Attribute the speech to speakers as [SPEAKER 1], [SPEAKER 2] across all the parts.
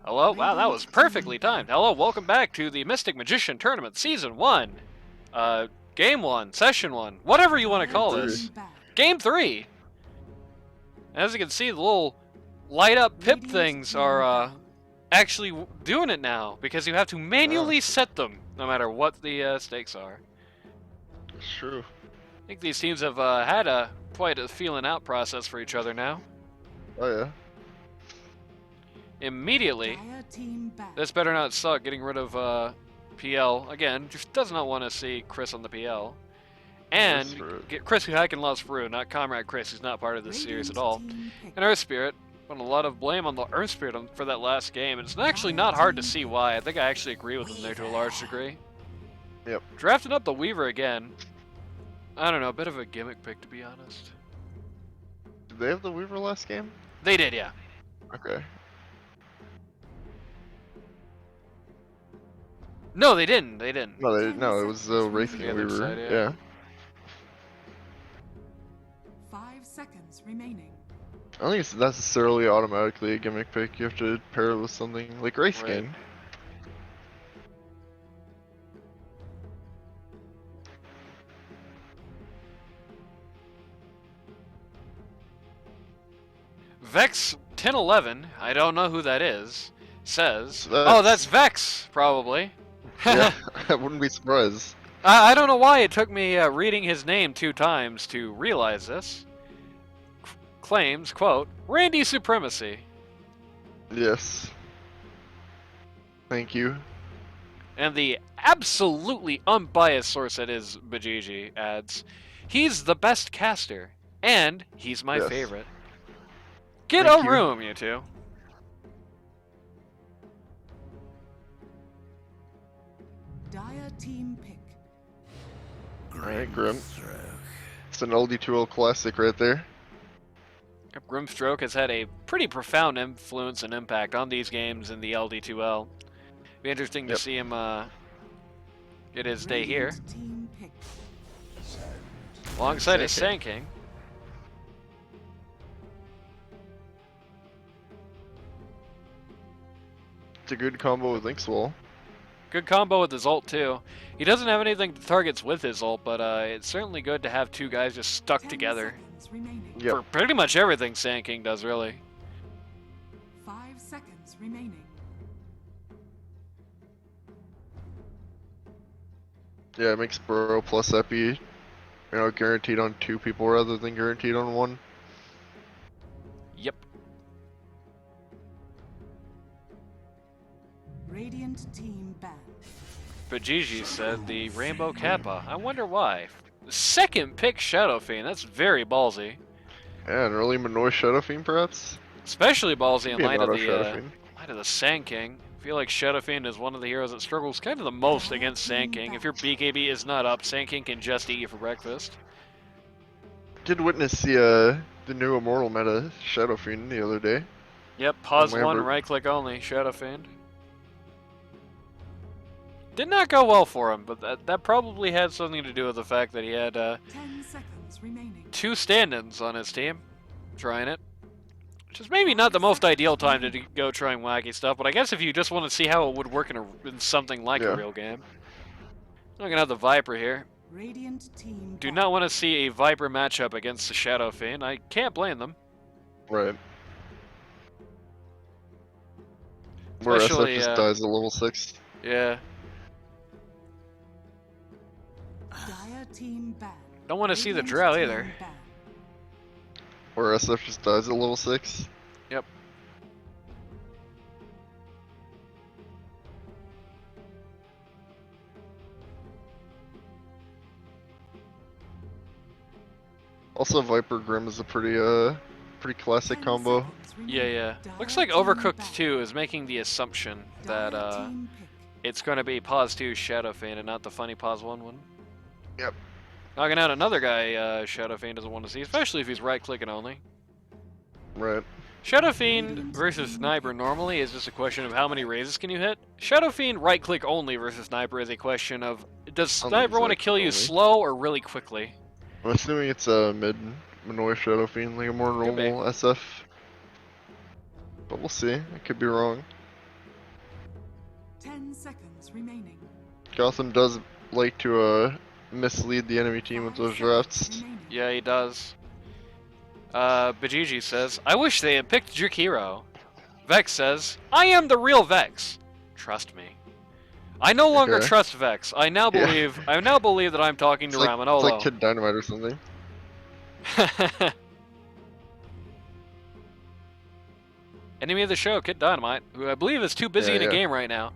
[SPEAKER 1] Hello? Wow, that was perfectly timed. Hello, welcome back to the Mystic Magician Tournament Season 1. Game 1, Session 1, whatever you want to call this. Game 3! As you can see, the little light-up pip things are actually doing it now, because you have to manually set them, no matter what the stakes are.
[SPEAKER 2] It's true.
[SPEAKER 1] I think these teams have had quite a feeling out process for each other now.
[SPEAKER 2] Oh yeah.
[SPEAKER 1] Immediately, this better not suck getting rid of PL. Again, just does not want to see Chris on the PL. And get Chris who hacking loves Fru, not Comrade Chris, who's not part of this series at all. And Earth Spirit, putting a lot of blame on the Earth Spirit for that last game, and it's actually not hard to see why. I think I actually agree with him there to a large degree.
[SPEAKER 2] Yep.
[SPEAKER 1] Drafting up the Weaver again. I don't know, a bit of a gimmick pick to be honest.
[SPEAKER 2] Did they have the Weaver last game?
[SPEAKER 1] They did, yeah.
[SPEAKER 2] Okay.
[SPEAKER 1] No, they didn't. They didn't.
[SPEAKER 2] No, it was Wraith King Weaver.
[SPEAKER 1] Side,
[SPEAKER 2] yeah.
[SPEAKER 3] 5 seconds remaining.
[SPEAKER 2] I don't think it's necessarily automatically a gimmick pick. You have to pair it with something like Wraith King.
[SPEAKER 1] Vex 1011, I don't know who that is, says, oh, that's Vex, probably.
[SPEAKER 2] Yeah, I wouldn't be surprised.
[SPEAKER 1] I don't know why it took me reading his name 2 times to realize this. Claims, quote, Randy Supremacy.
[SPEAKER 2] Yes. Thank you.
[SPEAKER 1] And the absolutely unbiased source that is Bajiji adds, he's the best caster, and he's my favorite. Get a room, you two.
[SPEAKER 3] Dire team pick.
[SPEAKER 2] Alright, Grim. It's an LD2L classic right there.
[SPEAKER 1] Grimstroke has had a pretty profound influence and impact on these games in the LD2L. Be interesting to see him get his day here. Alongside his Sand King.
[SPEAKER 2] It's a good combo with Inkswall.
[SPEAKER 1] Good combo with his ult too. He doesn't have anything that targets with his ult, but it's certainly good to have 2 guys just stuck together.
[SPEAKER 2] Yep.
[SPEAKER 1] For pretty much everything Sand King does, really.
[SPEAKER 3] 5 seconds remaining.
[SPEAKER 2] Yeah, it makes Burrow plus Epi, guaranteed on 2 people rather than guaranteed on 1.
[SPEAKER 1] Yep.
[SPEAKER 3] Radiant team ban.
[SPEAKER 1] Bajiji said the Rainbow Kappa. I wonder why. Second pick Shadow Fiend. That's very ballsy.
[SPEAKER 2] Yeah, an early Minoy Shadow Fiend, perhaps?
[SPEAKER 1] Especially ballsy in light of
[SPEAKER 2] the
[SPEAKER 1] Sand King. I feel like Shadow Fiend is one of the heroes that struggles kind of the most against Sand King. If your BKB is not up, Sand King can just eat you for breakfast.
[SPEAKER 2] Did witness the new Immortal meta Shadow Fiend the other day.
[SPEAKER 1] Yep, pause 1, right click only, Shadow Fiend. Did not go well for him, but that probably had something to do with the fact that he had
[SPEAKER 3] 10 seconds remaining.
[SPEAKER 1] 2 stand-ins on his team trying it. Which is maybe not the most ideal time to go trying wacky stuff, but I guess if you just want to see how it would work in something like a real game. I'm gonna have the Viper here.
[SPEAKER 3] Radiant team
[SPEAKER 1] Do not want to see a Viper matchup against the Shadow Fiend. I can't blame them.
[SPEAKER 2] Right. Where
[SPEAKER 1] Especially,
[SPEAKER 2] SF just dies at level 6.
[SPEAKER 1] Yeah.
[SPEAKER 3] Dire team ban.
[SPEAKER 1] Don't want to see the Drow either.
[SPEAKER 2] Where SF just dies at level 6.
[SPEAKER 1] Yep.
[SPEAKER 2] Also, Viper Grim is a pretty classic combo.
[SPEAKER 1] Yeah. Looks like Overcooked 2 is making the assumption that it's going to be pause 2 Shadow Fiend and not the funny pause 1 one.
[SPEAKER 2] Yep.
[SPEAKER 1] Knocking out another guy Shadow Fiend doesn't want to see, especially if he's right-clicking only.
[SPEAKER 2] Right.
[SPEAKER 1] Shadow Fiend versus Sniper normally is just a question of how many raises can you hit. Shadow Fiend right-click only versus Sniper is a question of, does Sniper want to kill you slow or really quickly?
[SPEAKER 2] I'm assuming it's a mid Minoy Shadow Fiend, like a more normal SF. But we'll see. I could be wrong.
[SPEAKER 3] 10 seconds remaining.
[SPEAKER 2] Gotham does like to mislead the enemy team with
[SPEAKER 3] 5
[SPEAKER 2] those
[SPEAKER 3] seconds
[SPEAKER 2] drafts.
[SPEAKER 3] remaining.
[SPEAKER 1] Yeah, he does. Bajiji says, I wish they had picked Jakiro. Vex says, I am the real Vex. Trust me. I no longer
[SPEAKER 2] Okay.
[SPEAKER 1] trust Vex. I now
[SPEAKER 2] Yeah.
[SPEAKER 1] believe that I'm talking to
[SPEAKER 2] It's like
[SPEAKER 1] Ramanolo.
[SPEAKER 2] Kid Dynamite or something.
[SPEAKER 1] Enemy of the show, Kid Dynamite, who I believe is too busy
[SPEAKER 2] Yeah,
[SPEAKER 1] in a
[SPEAKER 2] yeah.
[SPEAKER 1] game right now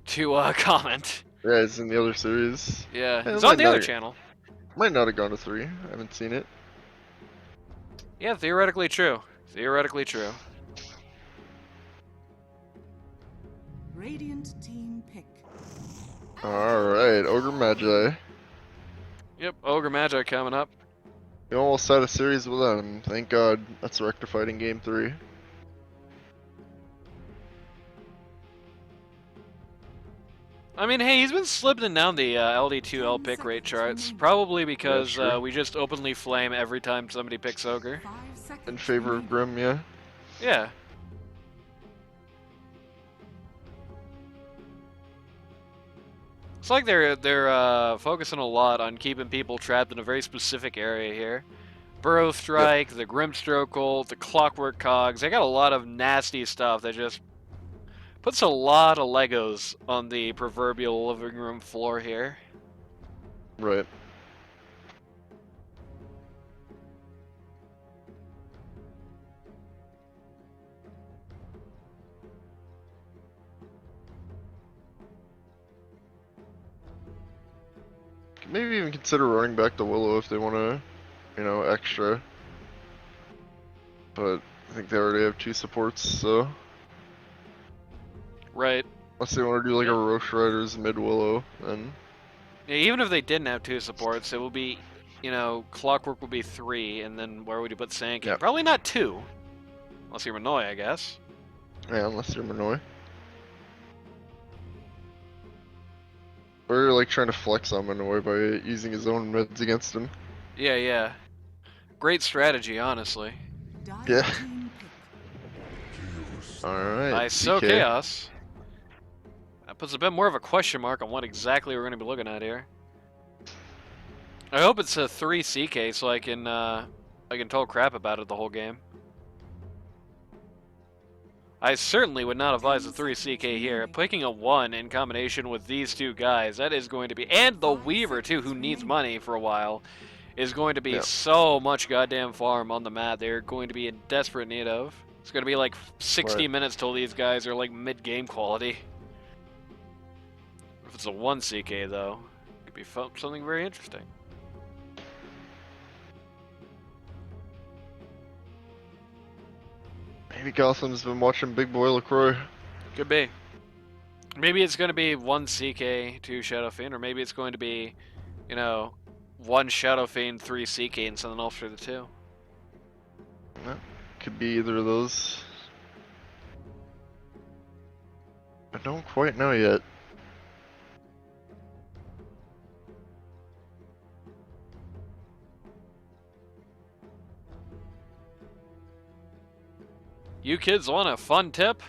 [SPEAKER 1] to comment.
[SPEAKER 2] Yeah, it's in the other series.
[SPEAKER 1] Yeah,
[SPEAKER 2] Yeah,
[SPEAKER 1] he's
[SPEAKER 2] it
[SPEAKER 1] on
[SPEAKER 2] might
[SPEAKER 1] the
[SPEAKER 2] not
[SPEAKER 1] other
[SPEAKER 2] have-
[SPEAKER 1] channel.
[SPEAKER 2] Might not have gone to 3. I haven't seen it.
[SPEAKER 1] Yeah, theoretically true. Theoretically true.
[SPEAKER 3] Radiant team pick.
[SPEAKER 2] Alright, Ogre Magi.
[SPEAKER 1] Yep, Ogre Magi coming up.
[SPEAKER 2] You almost had a series without him. Thank God that's rectified in Game 3.
[SPEAKER 1] I mean, hey, he's been slipping down the LD2L pick rate charts, probably because
[SPEAKER 2] true.
[SPEAKER 1] we just openly flame every time somebody picks Ogre.
[SPEAKER 3] 5 seconds
[SPEAKER 2] In favor of
[SPEAKER 3] remaining.
[SPEAKER 2] Grim, yeah.
[SPEAKER 1] Yeah. It's like they're focusing a lot on keeping people trapped in a very specific area here. Burrow Strike, the Grimstroke Ult, the Clockwork Cogs. They got a lot of nasty stuff that just puts a lot of Legos on the proverbial living room floor here.
[SPEAKER 2] Right. Maybe even consider running back the Willow if they want to, you know, extra. But I think they already have 2 supports, so
[SPEAKER 1] Right.
[SPEAKER 2] unless they want to do like a Roche Riders mid Willow, then
[SPEAKER 1] Yeah, even if they didn't have 2 supports, it would be, you know, Clockwork would be 3, and then where would you put Sand King?
[SPEAKER 2] Yep.
[SPEAKER 1] Probably not 2. Unless you're Manoy, I guess.
[SPEAKER 2] yeah, unless you're Manoy. Or you're like trying to flex on Manoy by using his own mids against him.
[SPEAKER 1] Yeah, yeah. Great strategy, honestly.
[SPEAKER 3] Dire
[SPEAKER 2] Yeah.
[SPEAKER 3] team pick.
[SPEAKER 2] Alright.
[SPEAKER 1] I so
[SPEAKER 2] CK.
[SPEAKER 1] chaos. That puts a bit more of a question mark on what exactly we're going to be looking at here. I hope it's a 3 CK so I can talk crap about it the whole game. I certainly would not advise a 3 CK here. Picking a 1 in combination with these 2 guys, that is going to be, and the Weaver too, who needs money for a while, is going to be
[SPEAKER 2] Yeah.
[SPEAKER 1] so much goddamn farm on the mat they're going to be in desperate need of. It's going to be like 60
[SPEAKER 2] Right.
[SPEAKER 1] minutes till these guys are like mid-game quality. If it's a 1 CK though, it could be something very interesting.
[SPEAKER 2] Maybe Gotham's been watching Big Boy LaCroix.
[SPEAKER 1] Could be. Maybe it's going to be 1 CK, 2 Shadow Fiend, or maybe it's going to be, you know, 1 Shadow Fiend, 3 CK, and something else for the 2.
[SPEAKER 2] Could be either of those. I don't quite know yet.
[SPEAKER 1] You kids want a fun tip?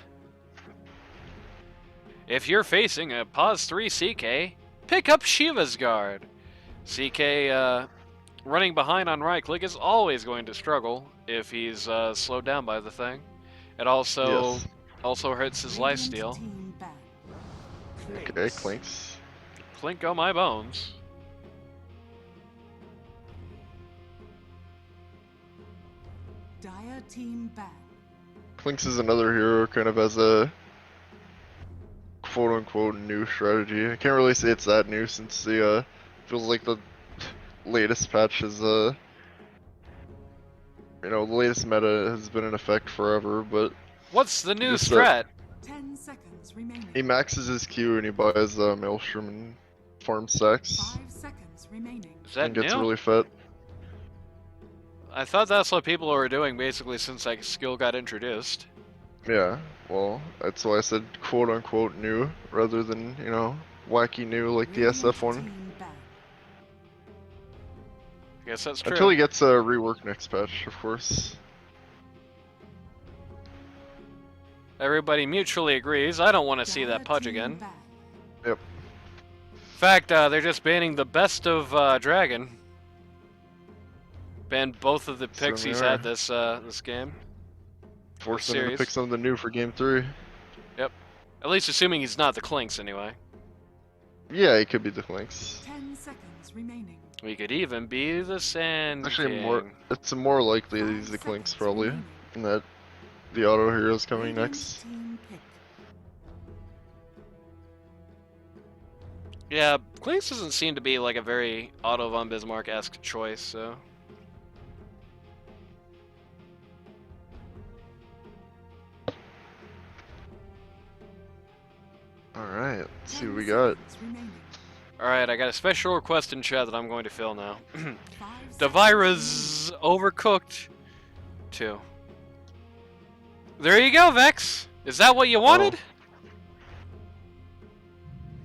[SPEAKER 1] If you're facing a pause 3 CK, pick up Shiva's Guard. CK running behind on right click is always going to struggle if he's slowed down by the thing. It also
[SPEAKER 2] Yes.
[SPEAKER 1] also hurts his
[SPEAKER 3] Radiant
[SPEAKER 1] lifesteal.
[SPEAKER 3] team ban.
[SPEAKER 2] Okay, Clinks.
[SPEAKER 1] Clink on my bones.
[SPEAKER 3] Dire team ban.
[SPEAKER 2] Clinks is another hero kind of as a quote-unquote new strategy. I can't really say it's that new since the feels like the latest patch is you know, the latest meta has been in effect forever, but
[SPEAKER 1] What's the new
[SPEAKER 2] Just,
[SPEAKER 1] strat?
[SPEAKER 3] 10 seconds remaining.
[SPEAKER 2] he maxes his Q and he buys Maelstrom and farm stacks
[SPEAKER 3] 5 seconds remaining.
[SPEAKER 1] Is that
[SPEAKER 2] and gets
[SPEAKER 1] new?
[SPEAKER 2] really fat.
[SPEAKER 1] I thought that's what people were doing basically since that skill got introduced.
[SPEAKER 2] Yeah, well, that's why I said quote-unquote new rather than, you know, wacky new like the SF one.
[SPEAKER 3] Team ban.
[SPEAKER 1] I guess that's true.
[SPEAKER 2] Until he gets a rework next patch, of course.
[SPEAKER 1] Everybody mutually agrees. I don't want to see that
[SPEAKER 3] Dire
[SPEAKER 1] pudge
[SPEAKER 3] team
[SPEAKER 1] again.
[SPEAKER 3] ban.
[SPEAKER 2] Yep.
[SPEAKER 1] In fact, they're just banning the best of Dragon. Banned both of the picks
[SPEAKER 2] Certainly
[SPEAKER 1] he's
[SPEAKER 2] are.
[SPEAKER 1] had this game.
[SPEAKER 2] Forcing him to
[SPEAKER 1] series.
[SPEAKER 2] pick something new for game 3.
[SPEAKER 1] Yep. At least assuming he's not the Clinks anyway.
[SPEAKER 2] Yeah, it could be the Clinks.
[SPEAKER 3] 10 seconds remaining.
[SPEAKER 1] We could even be the Sand
[SPEAKER 2] Actually,
[SPEAKER 1] King.
[SPEAKER 2] it's more likely
[SPEAKER 3] 5
[SPEAKER 2] he's the Clinks
[SPEAKER 3] seconds
[SPEAKER 2] probably,
[SPEAKER 3] remaining.
[SPEAKER 2] and that the auto hero's coming
[SPEAKER 3] Radiant's
[SPEAKER 2] next.
[SPEAKER 3] team pick.
[SPEAKER 1] Yeah, Clinks doesn't seem to be like a very Otto von Bismarck-esque choice, so...
[SPEAKER 2] Alright, let's see
[SPEAKER 3] 10
[SPEAKER 2] what we got.
[SPEAKER 3] seconds remaining.
[SPEAKER 1] Alright, I got a special request in chat that I'm going to fill now.
[SPEAKER 3] 5 seconds
[SPEAKER 1] DaViruZz Overcooked 2. There you go, Vex! Is that what you wanted?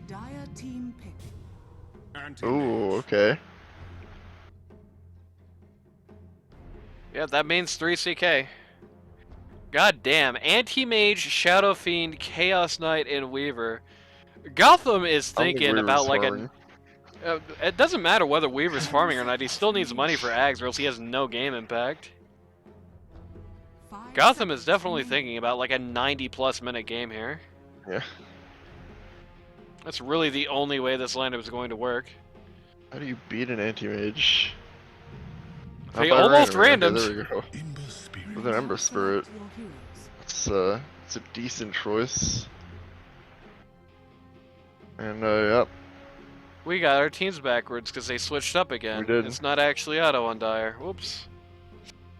[SPEAKER 3] remaining. Dire team pick.
[SPEAKER 2] Ooh, okay.
[SPEAKER 1] Yeah, that means 3 CK. God damn, Anti-Mage, Shadow Fiend, Chaos Knight, and Weaver. Gotham is
[SPEAKER 2] I don't think
[SPEAKER 1] thinking
[SPEAKER 2] Weaver's
[SPEAKER 1] about like
[SPEAKER 2] farming.
[SPEAKER 1] it doesn't matter whether Weaver's farming or not, he still needs money for Ags or else he has no game impact.
[SPEAKER 3] 5
[SPEAKER 1] Gotham is
[SPEAKER 3] seconds
[SPEAKER 1] definitely
[SPEAKER 3] remaining.
[SPEAKER 1] thinking about like a 90+ minute game here.
[SPEAKER 2] Yeah.
[SPEAKER 1] That's really the only way this lineup is going to work.
[SPEAKER 2] How do you beat an anti-mage?
[SPEAKER 1] They
[SPEAKER 2] By
[SPEAKER 1] almost
[SPEAKER 2] random.
[SPEAKER 1] randomed.
[SPEAKER 2] Okay, there we go. With an Ember Spirit.
[SPEAKER 3] Select your heroes.
[SPEAKER 2] It's a decent choice. And yep.
[SPEAKER 1] We got our teams backwards because they switched up again.
[SPEAKER 2] We did.
[SPEAKER 1] It's not actually Otto on Dire. Whoops.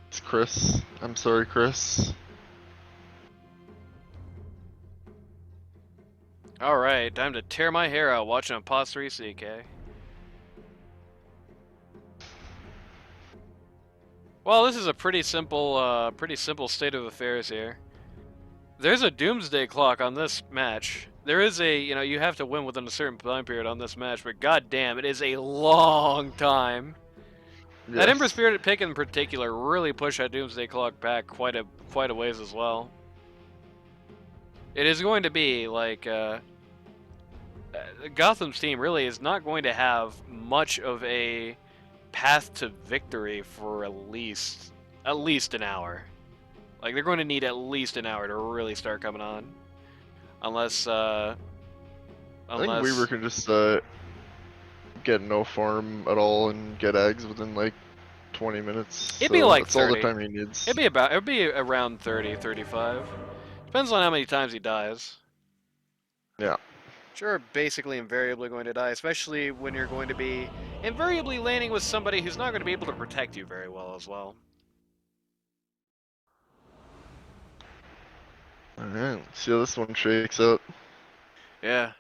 [SPEAKER 2] It's Chris. I'm sorry, Chris.
[SPEAKER 1] Alright, time to tear my hair out watching a Pos 3 CK. Well, this is a pretty simple state of affairs here. There's a doomsday clock on this match. There is a, you have to win within a certain time period on this match, but goddamn, it is a long time. That
[SPEAKER 2] Yes.
[SPEAKER 1] Ember Spirit pick in particular really pushed that doomsday clock back quite a ways as well. It is going to be like Gotham's team really is not going to have much of a path to victory for at least an hour. Like they're going to need at least an hour to really start coming on, unless
[SPEAKER 2] I think Weaver can just get no farm at all and get eggs within like 20 minutes.
[SPEAKER 1] It'd be like
[SPEAKER 2] that's all
[SPEAKER 1] 30.
[SPEAKER 2] the time he needs.
[SPEAKER 1] it'd be around 30, 35. Depends on how many times he dies.
[SPEAKER 2] Yeah.
[SPEAKER 1] Sure, basically invariably going to die, especially when you're going to be invariably landing with somebody who's not going to be able to protect you very well as well.
[SPEAKER 2] Alright, let's see how this one shakes out.
[SPEAKER 1] Yeah.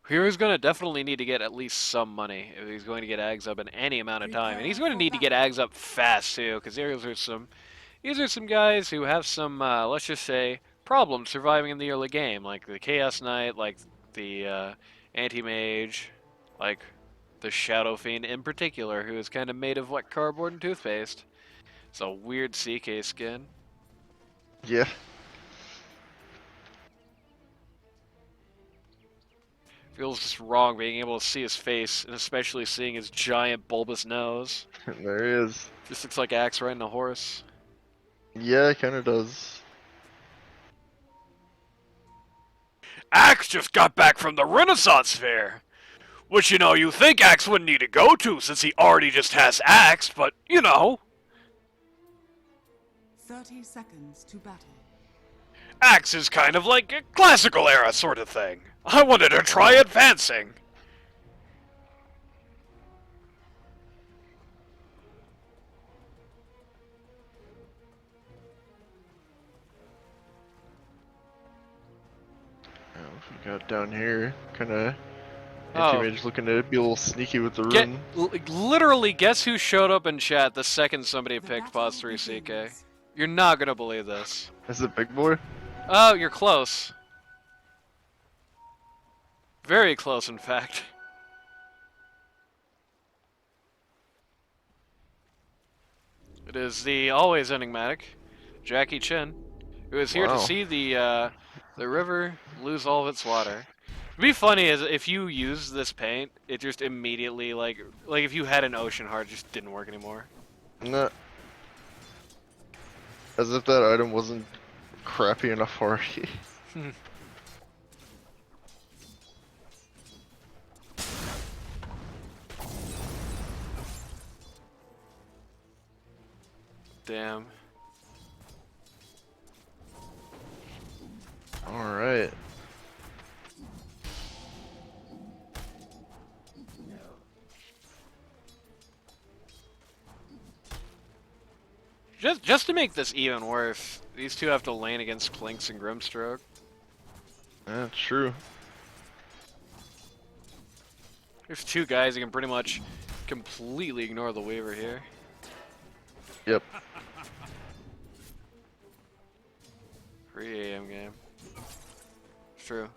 [SPEAKER 1] Hero's going to definitely need to get at least some money if he's going to get Ags up in any amount of time. And he's going to need to get Ags up fast, too, because these are some guys who have some, let's just say, problems surviving in the early game, like the Chaos Knight, like the Anti-Mage, like the Shadow Fiend in particular, who is kind of made of, what, cardboard and toothpaste. It's a weird CK skin.
[SPEAKER 2] Yeah.
[SPEAKER 1] Feels just wrong being able to see his face, and especially seeing his giant bulbous nose.
[SPEAKER 2] There he is.
[SPEAKER 1] Just looks like Axe riding a horse.
[SPEAKER 2] Yeah, it kinda does.
[SPEAKER 1] Axe just got back from the Renaissance Fair! Which, you think Axe wouldn't need to go to since he already just has Axe, but,
[SPEAKER 3] 30 seconds to battle.
[SPEAKER 1] Axe is kind of like a classical era sort of thing. I wanted to try advancing.
[SPEAKER 2] What we got down here? Kinda
[SPEAKER 1] Oh.
[SPEAKER 2] Anti-Mage looking to be a little sneaky with the rune.
[SPEAKER 1] Literally, guess who showed up in chat the second somebody
[SPEAKER 3] The
[SPEAKER 1] picked
[SPEAKER 3] battle
[SPEAKER 1] Pos 3 CK?
[SPEAKER 3] begins.
[SPEAKER 1] You're not gonna believe this.
[SPEAKER 2] Is it Big Boy?
[SPEAKER 1] Oh, you're close. Very close, in fact. It is the always enigmatic Jackie Chin, who is here to
[SPEAKER 2] Wow.
[SPEAKER 1] see the river lose all of its water. It'd be funny as if you use this paint, it just immediately like if you had an ocean heart, it just didn't work anymore.
[SPEAKER 2] Nah. As if that item wasn't crappy enough already.
[SPEAKER 1] Damn.
[SPEAKER 2] Alright.
[SPEAKER 1] Just to make this even worse, these two have to lane against Clinks and Grimstroke.
[SPEAKER 2] Yeah, true.
[SPEAKER 1] There's two guys who can pretty much completely ignore the Weaver here.
[SPEAKER 2] Yep.
[SPEAKER 1] Free AM game. True.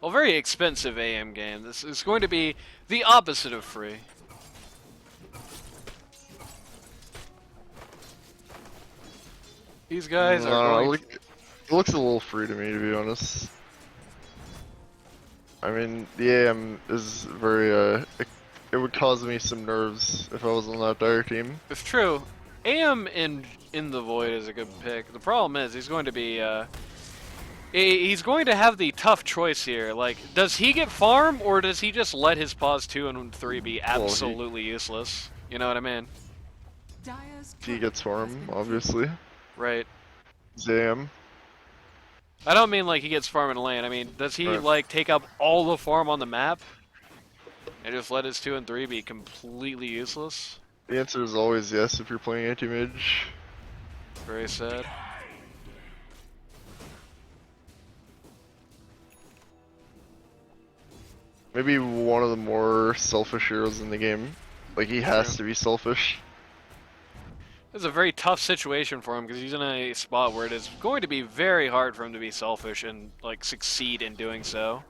[SPEAKER 1] Well, very expensive AM game. This is going to be the opposite of free. These guys are going
[SPEAKER 2] it looks a little free to me, to be honest. I mean, the AM is very, it would cause me some nerves if I was on that dire team.
[SPEAKER 1] It's true. AM in the Void is a good pick. The problem is he's going to be, he's going to have the tough choice here. Like, does he get farm, or does he just let his pause 2 and 3 be absolutely useless? You know what I mean?
[SPEAKER 2] He gets farm, obviously.
[SPEAKER 1] Right.
[SPEAKER 2] Zam.
[SPEAKER 1] I don't mean like he gets farm in lane. I mean, does he like take up all the farm on the map and just let his 2 and 3 be completely useless?
[SPEAKER 2] The answer is always yes if you're playing anti-mage.
[SPEAKER 1] Very sad.
[SPEAKER 2] Maybe one of the more selfish heroes in the game. Like, he has to be selfish.
[SPEAKER 1] It's a very tough situation for him because he's in a spot where it is going to be very hard for him to be selfish and like succeed in doing so.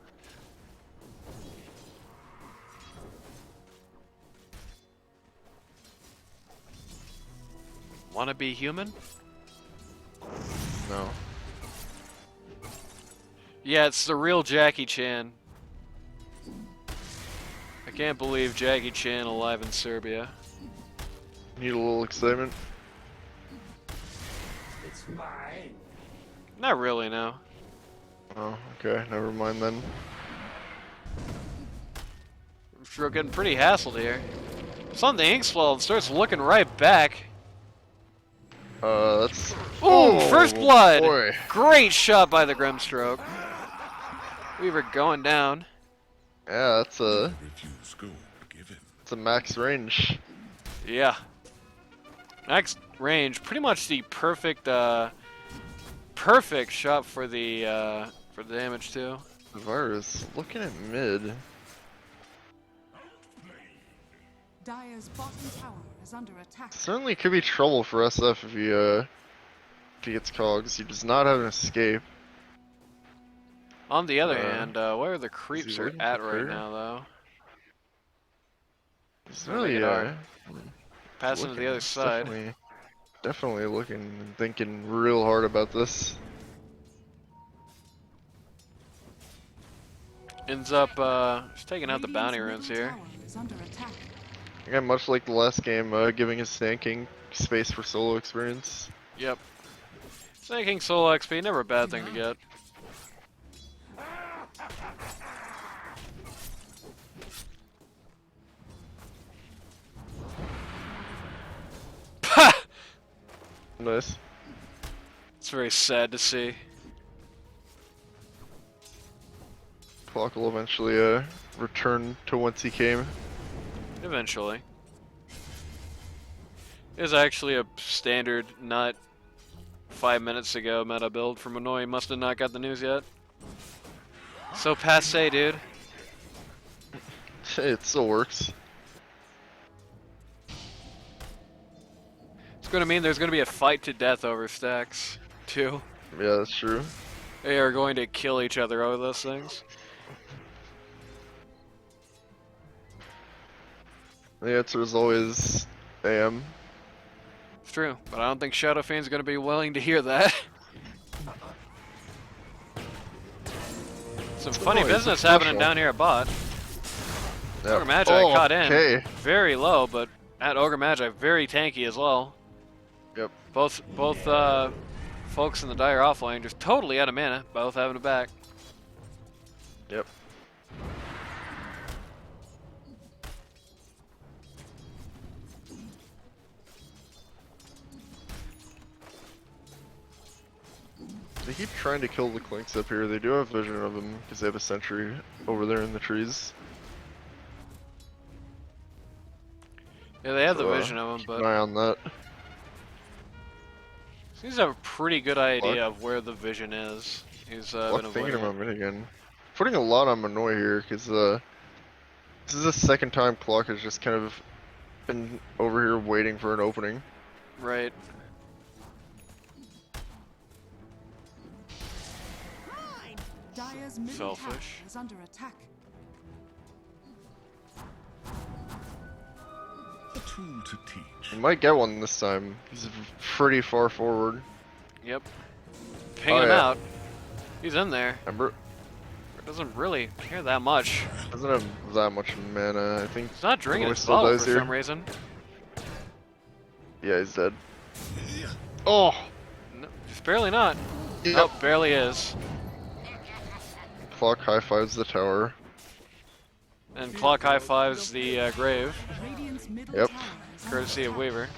[SPEAKER 1] Wanna be human?
[SPEAKER 2] No.
[SPEAKER 1] Yeah, it's the real Jackie Chan. I can't believe Jackie Chan alive in Serbia.
[SPEAKER 2] Need a little excitement.
[SPEAKER 4] It's mine.
[SPEAKER 1] Not really, no.
[SPEAKER 2] Oh, okay, never mind then.
[SPEAKER 1] We're getting pretty hassled here. It's on the Inkswell and starts looking right back.
[SPEAKER 2] That's...
[SPEAKER 1] Ooh, first blood!
[SPEAKER 2] Boy.
[SPEAKER 1] Great shot by the Grimstroke. Weaver going down.
[SPEAKER 2] Yeah, that's a... It's a max range.
[SPEAKER 1] Yeah. Max range, pretty much the perfect, perfect shot for the damage too.
[SPEAKER 2] DaViruZz looking at mid.
[SPEAKER 3] Dire's bottom tower is under attack.
[SPEAKER 2] Certainly could be trouble for SF if he gets cogs. He does not have an escape.
[SPEAKER 1] On the other hand, where the creeps are
[SPEAKER 2] waiting
[SPEAKER 1] at
[SPEAKER 2] for
[SPEAKER 1] right
[SPEAKER 2] her?
[SPEAKER 1] now, though.
[SPEAKER 2] He's really
[SPEAKER 1] Passing to the other side.
[SPEAKER 2] Definitely looking and thinking real hard about this.
[SPEAKER 1] Ends up just taking out the bounty runes here.
[SPEAKER 2] Again, much like the last game, giving his Sand King space for solo experience.
[SPEAKER 1] Yep. Sand King solo XP, never a bad thing to get.
[SPEAKER 2] Nice.
[SPEAKER 1] It's very sad to see.
[SPEAKER 2] Clock will eventually return to whence he came.
[SPEAKER 1] Eventually. It is actually a standard, not 5 minutes ago meta build from Hanoi. He must have not got the news yet. So passe, dude.
[SPEAKER 2] It still works.
[SPEAKER 1] It's going to mean there's going to be a fight to death over stacks, too.
[SPEAKER 2] Yeah, that's true.
[SPEAKER 1] They are going to kill each other over those things.
[SPEAKER 2] The answer is always AM.
[SPEAKER 1] It's true, but I don't think Shadow Fiend's going to be willing to hear that. Some funny business happening down here at bot. Yep. Ogre Magi caught in very low, but at Ogre Magi very tanky as well.
[SPEAKER 2] Yep.
[SPEAKER 1] Both folks in the Dire offlane just totally out of mana, both having it back.
[SPEAKER 2] Yep. They keep trying to kill the Clinks up here. They do have vision of them because they have a sentry over there in the trees.
[SPEAKER 1] Yeah, they have the vision of them, but
[SPEAKER 2] eye on that.
[SPEAKER 1] Seems to have a pretty good idea of where the vision is. He's been
[SPEAKER 2] thinking about minigun. Putting a lot on Manoy here because this is the second time Clock has just kind of been over here waiting for an opening.
[SPEAKER 1] Right. Selfish.
[SPEAKER 3] Is under attack.
[SPEAKER 4] A tool to teach.
[SPEAKER 2] He might get one this time. He's pretty far forward.
[SPEAKER 1] Yep. Ping him out. He's in there.
[SPEAKER 2] Remember?
[SPEAKER 1] Doesn't really care that much.
[SPEAKER 2] Doesn't have that much mana. I think
[SPEAKER 1] he's not drinking his bottle for some reason.
[SPEAKER 2] Yeah, he's dead. Oh!
[SPEAKER 1] No, just barely not.
[SPEAKER 2] Yep.
[SPEAKER 1] Nope, barely is.
[SPEAKER 2] Clock high fives the tower.
[SPEAKER 1] And Clock high fives the grave.
[SPEAKER 2] Yep.
[SPEAKER 1] Courtesy of Weaver.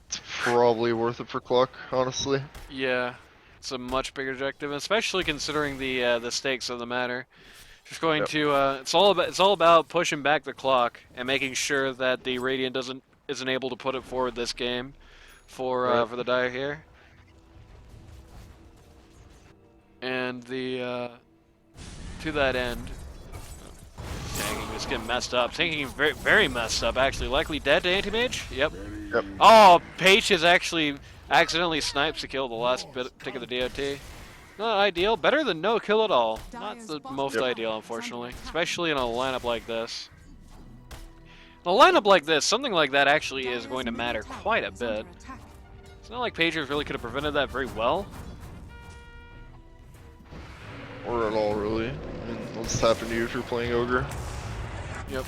[SPEAKER 2] It's probably worth it for Clock, honestly.
[SPEAKER 1] Yeah, it's a much bigger objective, especially considering the stakes of the matter. Just going to it's all about pushing back the Clock and making sure that the Radiant isn't able to put it forward this game for the Dire here. And the to that end, Tanking is getting messed up. Tanking very, very messed up actually. Likely dead to Anti-Mage. Yep.
[SPEAKER 2] Yep.
[SPEAKER 1] Oh, Page has actually accidentally sniped to kill the last tick of the DOT. Not ideal. Better than no kill at all. Not the most ideal, unfortunately, especially in a lineup like this. In a lineup like this, something like that actually is going to matter quite a bit. It's not like Pagers really could have prevented that very well.
[SPEAKER 2] Or at all, really. I mean, what's happened to you if you're playing Ogre?
[SPEAKER 1] Yep.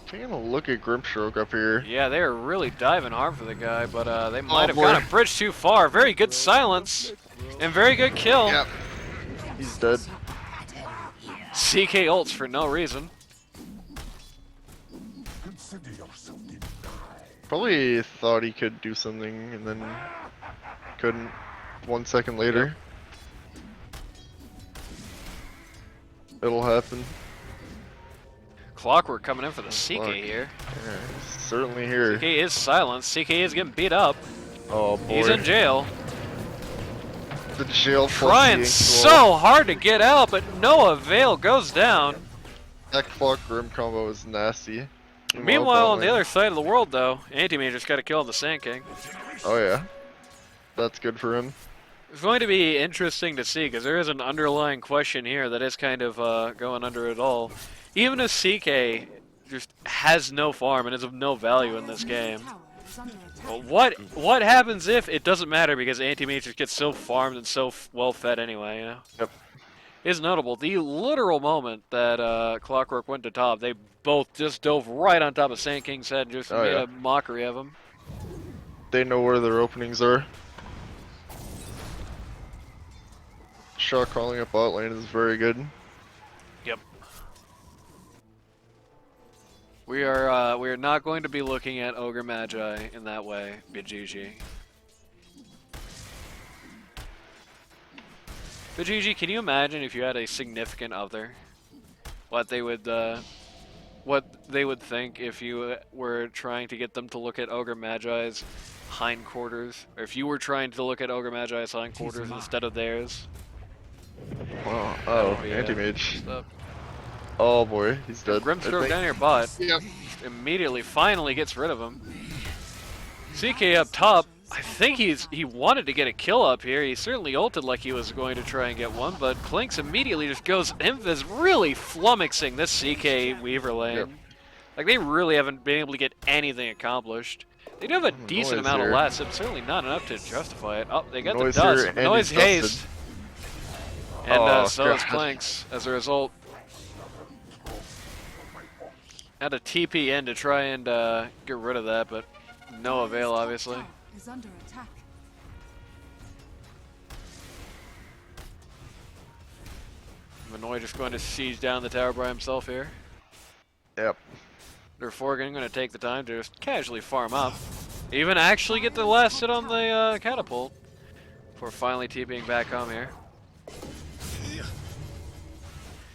[SPEAKER 2] Taking a look at Grimstroke up here.
[SPEAKER 1] Yeah, they are really diving hard for the guy, but they might have gone a bridge too far. Very good silence and very good kill.
[SPEAKER 2] Yep. He's dead.
[SPEAKER 1] CK ults for no reason.
[SPEAKER 2] Probably thought he could do something and then couldn't 1 second later. It'll happen.
[SPEAKER 1] Clockwork coming in for the CK here.
[SPEAKER 2] Yeah, certainly here.
[SPEAKER 1] CK is silenced. CK is getting beat up.
[SPEAKER 2] Oh boy.
[SPEAKER 1] He's in jail.
[SPEAKER 2] The jail
[SPEAKER 1] trying so hard to get out, but no avail. Goes down.
[SPEAKER 2] That Clock Grim combo is nasty.
[SPEAKER 1] Meanwhile, on the other side of the world, though, Anti-Mage just got to kill the Sand King.
[SPEAKER 2] Oh yeah, that's good for him.
[SPEAKER 1] It's going to be interesting to see, because there is an underlying question here that is kind of going under it all. Even if CK just has no farm and is of no value in this game, well, what happens if it doesn't matter because Anti-Mage just gets so farmed and so well fed anyway, you know?
[SPEAKER 2] Yep.
[SPEAKER 1] Is notable. The literal moment that Clockwork went to top, they both just dove right on top of Sand King's head and just made a mockery of him.
[SPEAKER 2] They know where their openings are. Shot calling up bot lane is very good.
[SPEAKER 1] Yep. We are not going to be looking at Ogre Magi in that way, BGG. But GG, can you imagine if you had a significant other, what they would think if you were trying to get them to look at Ogre Magi's hindquarters, or if you were trying to look at Ogre Magi's hindquarters instead of theirs?
[SPEAKER 2] Wow. Oh, Anti-Mage. Oh boy, he's dead.
[SPEAKER 1] Grimstroke down here, bot.
[SPEAKER 2] Yep.
[SPEAKER 1] Immediately, finally gets rid of him. CK up top. I think he wanted to get a kill up here. He certainly ulted like he was going to try and get one, but Clinks immediately just goes Invis, really flummoxing this CK Weaver lane. Yep. Like, they really haven't been able to get anything accomplished. They do have a decent
[SPEAKER 2] Noise
[SPEAKER 1] amount of
[SPEAKER 2] here.
[SPEAKER 1] lats, but certainly not enough to justify it. Oh, they got
[SPEAKER 2] Noise
[SPEAKER 1] the dust.
[SPEAKER 2] here, and
[SPEAKER 1] Noise
[SPEAKER 2] he's dusted.
[SPEAKER 1] haste. And
[SPEAKER 2] Oh,
[SPEAKER 1] so is
[SPEAKER 2] God.
[SPEAKER 1] Planks as a result. Had a TP in to try and get rid of that, but no avail, obviously.
[SPEAKER 3] Is under attack.
[SPEAKER 1] Manoy just going to siege down the tower by himself here.
[SPEAKER 2] Yep.
[SPEAKER 1] Therefore, going to take the time to just casually farm up. Even actually get the last hit on the catapult. Before finally TPing back home here.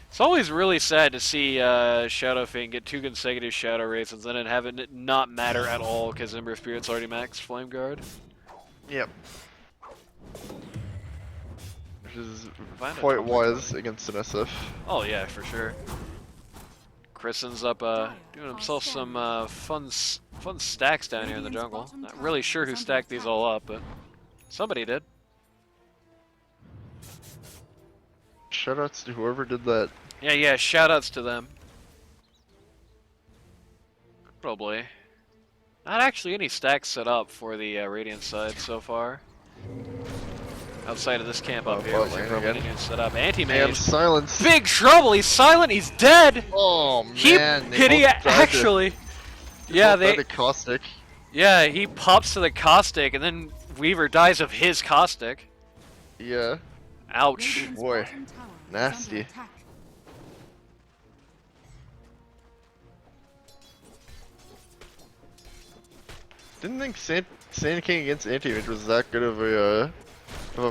[SPEAKER 1] It's always really sad to see Shadow Fiend get 2 consecutive Shadow Raisins and then having it not matter at all because Ember Spirit's already maxed Flame Guard.
[SPEAKER 2] Yep. Which is
[SPEAKER 1] Find a
[SPEAKER 2] quite
[SPEAKER 1] double
[SPEAKER 2] wise against an SF.
[SPEAKER 1] Oh yeah, for sure. Christen's up doing himself some fun stacks down here in the jungle. Not really sure who stacked these all up, but somebody did.
[SPEAKER 2] Shoutouts to whoever did that.
[SPEAKER 1] Yeah, shoutouts to them. Probably. Not actually any stacks set up for the Radiant side so far. Outside of this camp up here, which are probably need to set up.
[SPEAKER 2] And
[SPEAKER 1] Anti-mage.
[SPEAKER 2] silence.
[SPEAKER 1] Big trouble! He's silent, he's dead!
[SPEAKER 2] Oh man.
[SPEAKER 1] Did he actually? Yeah,
[SPEAKER 2] they the caustic.
[SPEAKER 1] Yeah, he pops to the caustic and then Weaver dies of his caustic.
[SPEAKER 2] Yeah.
[SPEAKER 1] Ouch.
[SPEAKER 2] Boy. Nasty. Didn't think Sand King against Anti-Mage was that good of a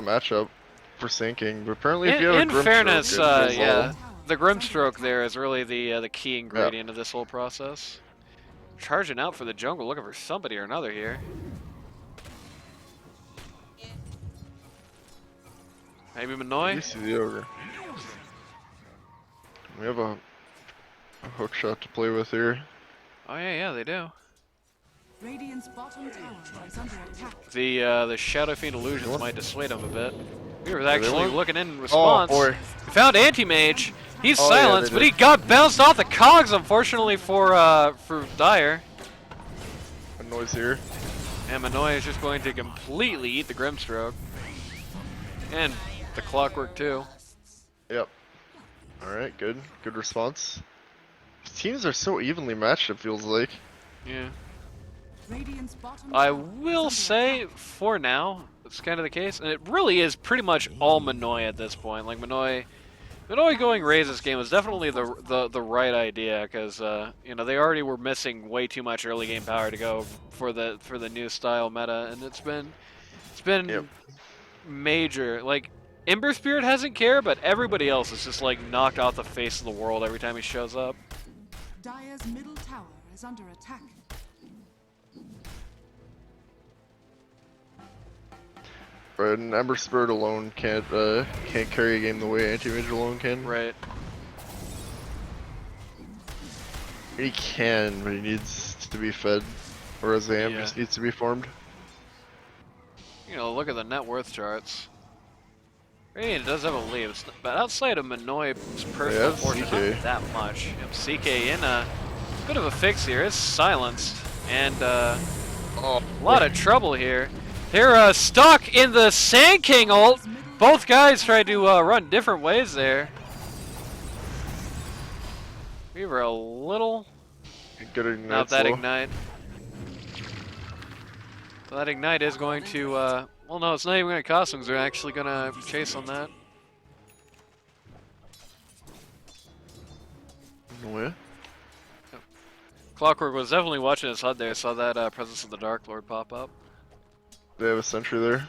[SPEAKER 2] matchup for Sand King, but apparently if you have a
[SPEAKER 1] In
[SPEAKER 2] Grimstroke,
[SPEAKER 1] fairness,
[SPEAKER 2] it goes
[SPEAKER 1] yeah,
[SPEAKER 2] well.
[SPEAKER 1] the Grimstroke there is really the key ingredient of this whole process. Charging out for the jungle, looking for somebody or another here. Maybe Manoy?
[SPEAKER 2] You see the ogre. We have a hook shot to play with here.
[SPEAKER 1] Oh yeah, they do.
[SPEAKER 3] Radiant's bottom tower is under attack.
[SPEAKER 1] The Shadow Fiend illusions might dissuade him a bit. We were actually looking in response.
[SPEAKER 2] Oh boy.
[SPEAKER 1] We found Anti-Mage. He's
[SPEAKER 2] Oh, yeah,
[SPEAKER 1] silenced,
[SPEAKER 2] they
[SPEAKER 1] but
[SPEAKER 2] did.
[SPEAKER 1] he got bounced off the cogs, unfortunately for Dire.
[SPEAKER 2] A noise here.
[SPEAKER 1] And Manoy is just going to completely eat the Grimstroke. And the Clockwork too.
[SPEAKER 2] Yep. Alright, good. Good response. These teams are so evenly matched, it feels like.
[SPEAKER 1] Yeah.
[SPEAKER 3] Radiant's bottom
[SPEAKER 1] I
[SPEAKER 3] tower
[SPEAKER 1] will
[SPEAKER 3] is
[SPEAKER 1] say, for now, it's kind of the case. And it really is pretty much all Manoy at this point. Like, Manoy going Raze this game was definitely the right idea, because, you know, they already were missing way too much early game power to go for the new style meta. And it's been
[SPEAKER 2] Yep.
[SPEAKER 1] major. Like, Ember Spirit hasn't cared, but everybody else is just, like, knocked off the face of the world every time he shows up.
[SPEAKER 3] Dire's middle tower is under attack.
[SPEAKER 2] Right, and Ember Spirit alone can't carry a game the way Anti-Mage alone can.
[SPEAKER 1] Right.
[SPEAKER 2] He can, but he needs to be fed. Whereas the Am
[SPEAKER 1] Yeah.
[SPEAKER 2] just needs to be farmed.
[SPEAKER 1] You know, look at the net worth charts. Radiant does have a lead, but outside of Manoy's personal
[SPEAKER 2] that's
[SPEAKER 1] fortune,
[SPEAKER 2] CK.
[SPEAKER 1] not that much. Yep, CK in a bit of a fix here. It's silenced, and a lot of trouble here. They're stuck in the Sand King ult. Both guys tried to run different ways there. We were a little...
[SPEAKER 2] Good ignite.
[SPEAKER 1] Not that
[SPEAKER 2] slow.
[SPEAKER 1] ignite. So that ignite is going to, well no, it's not even going to cost them, because they're actually going to chase on that.
[SPEAKER 2] No way.
[SPEAKER 1] Clockwork was definitely watching his HUD there, saw that presence of the Dark Lord pop up.
[SPEAKER 2] They have a sentry there.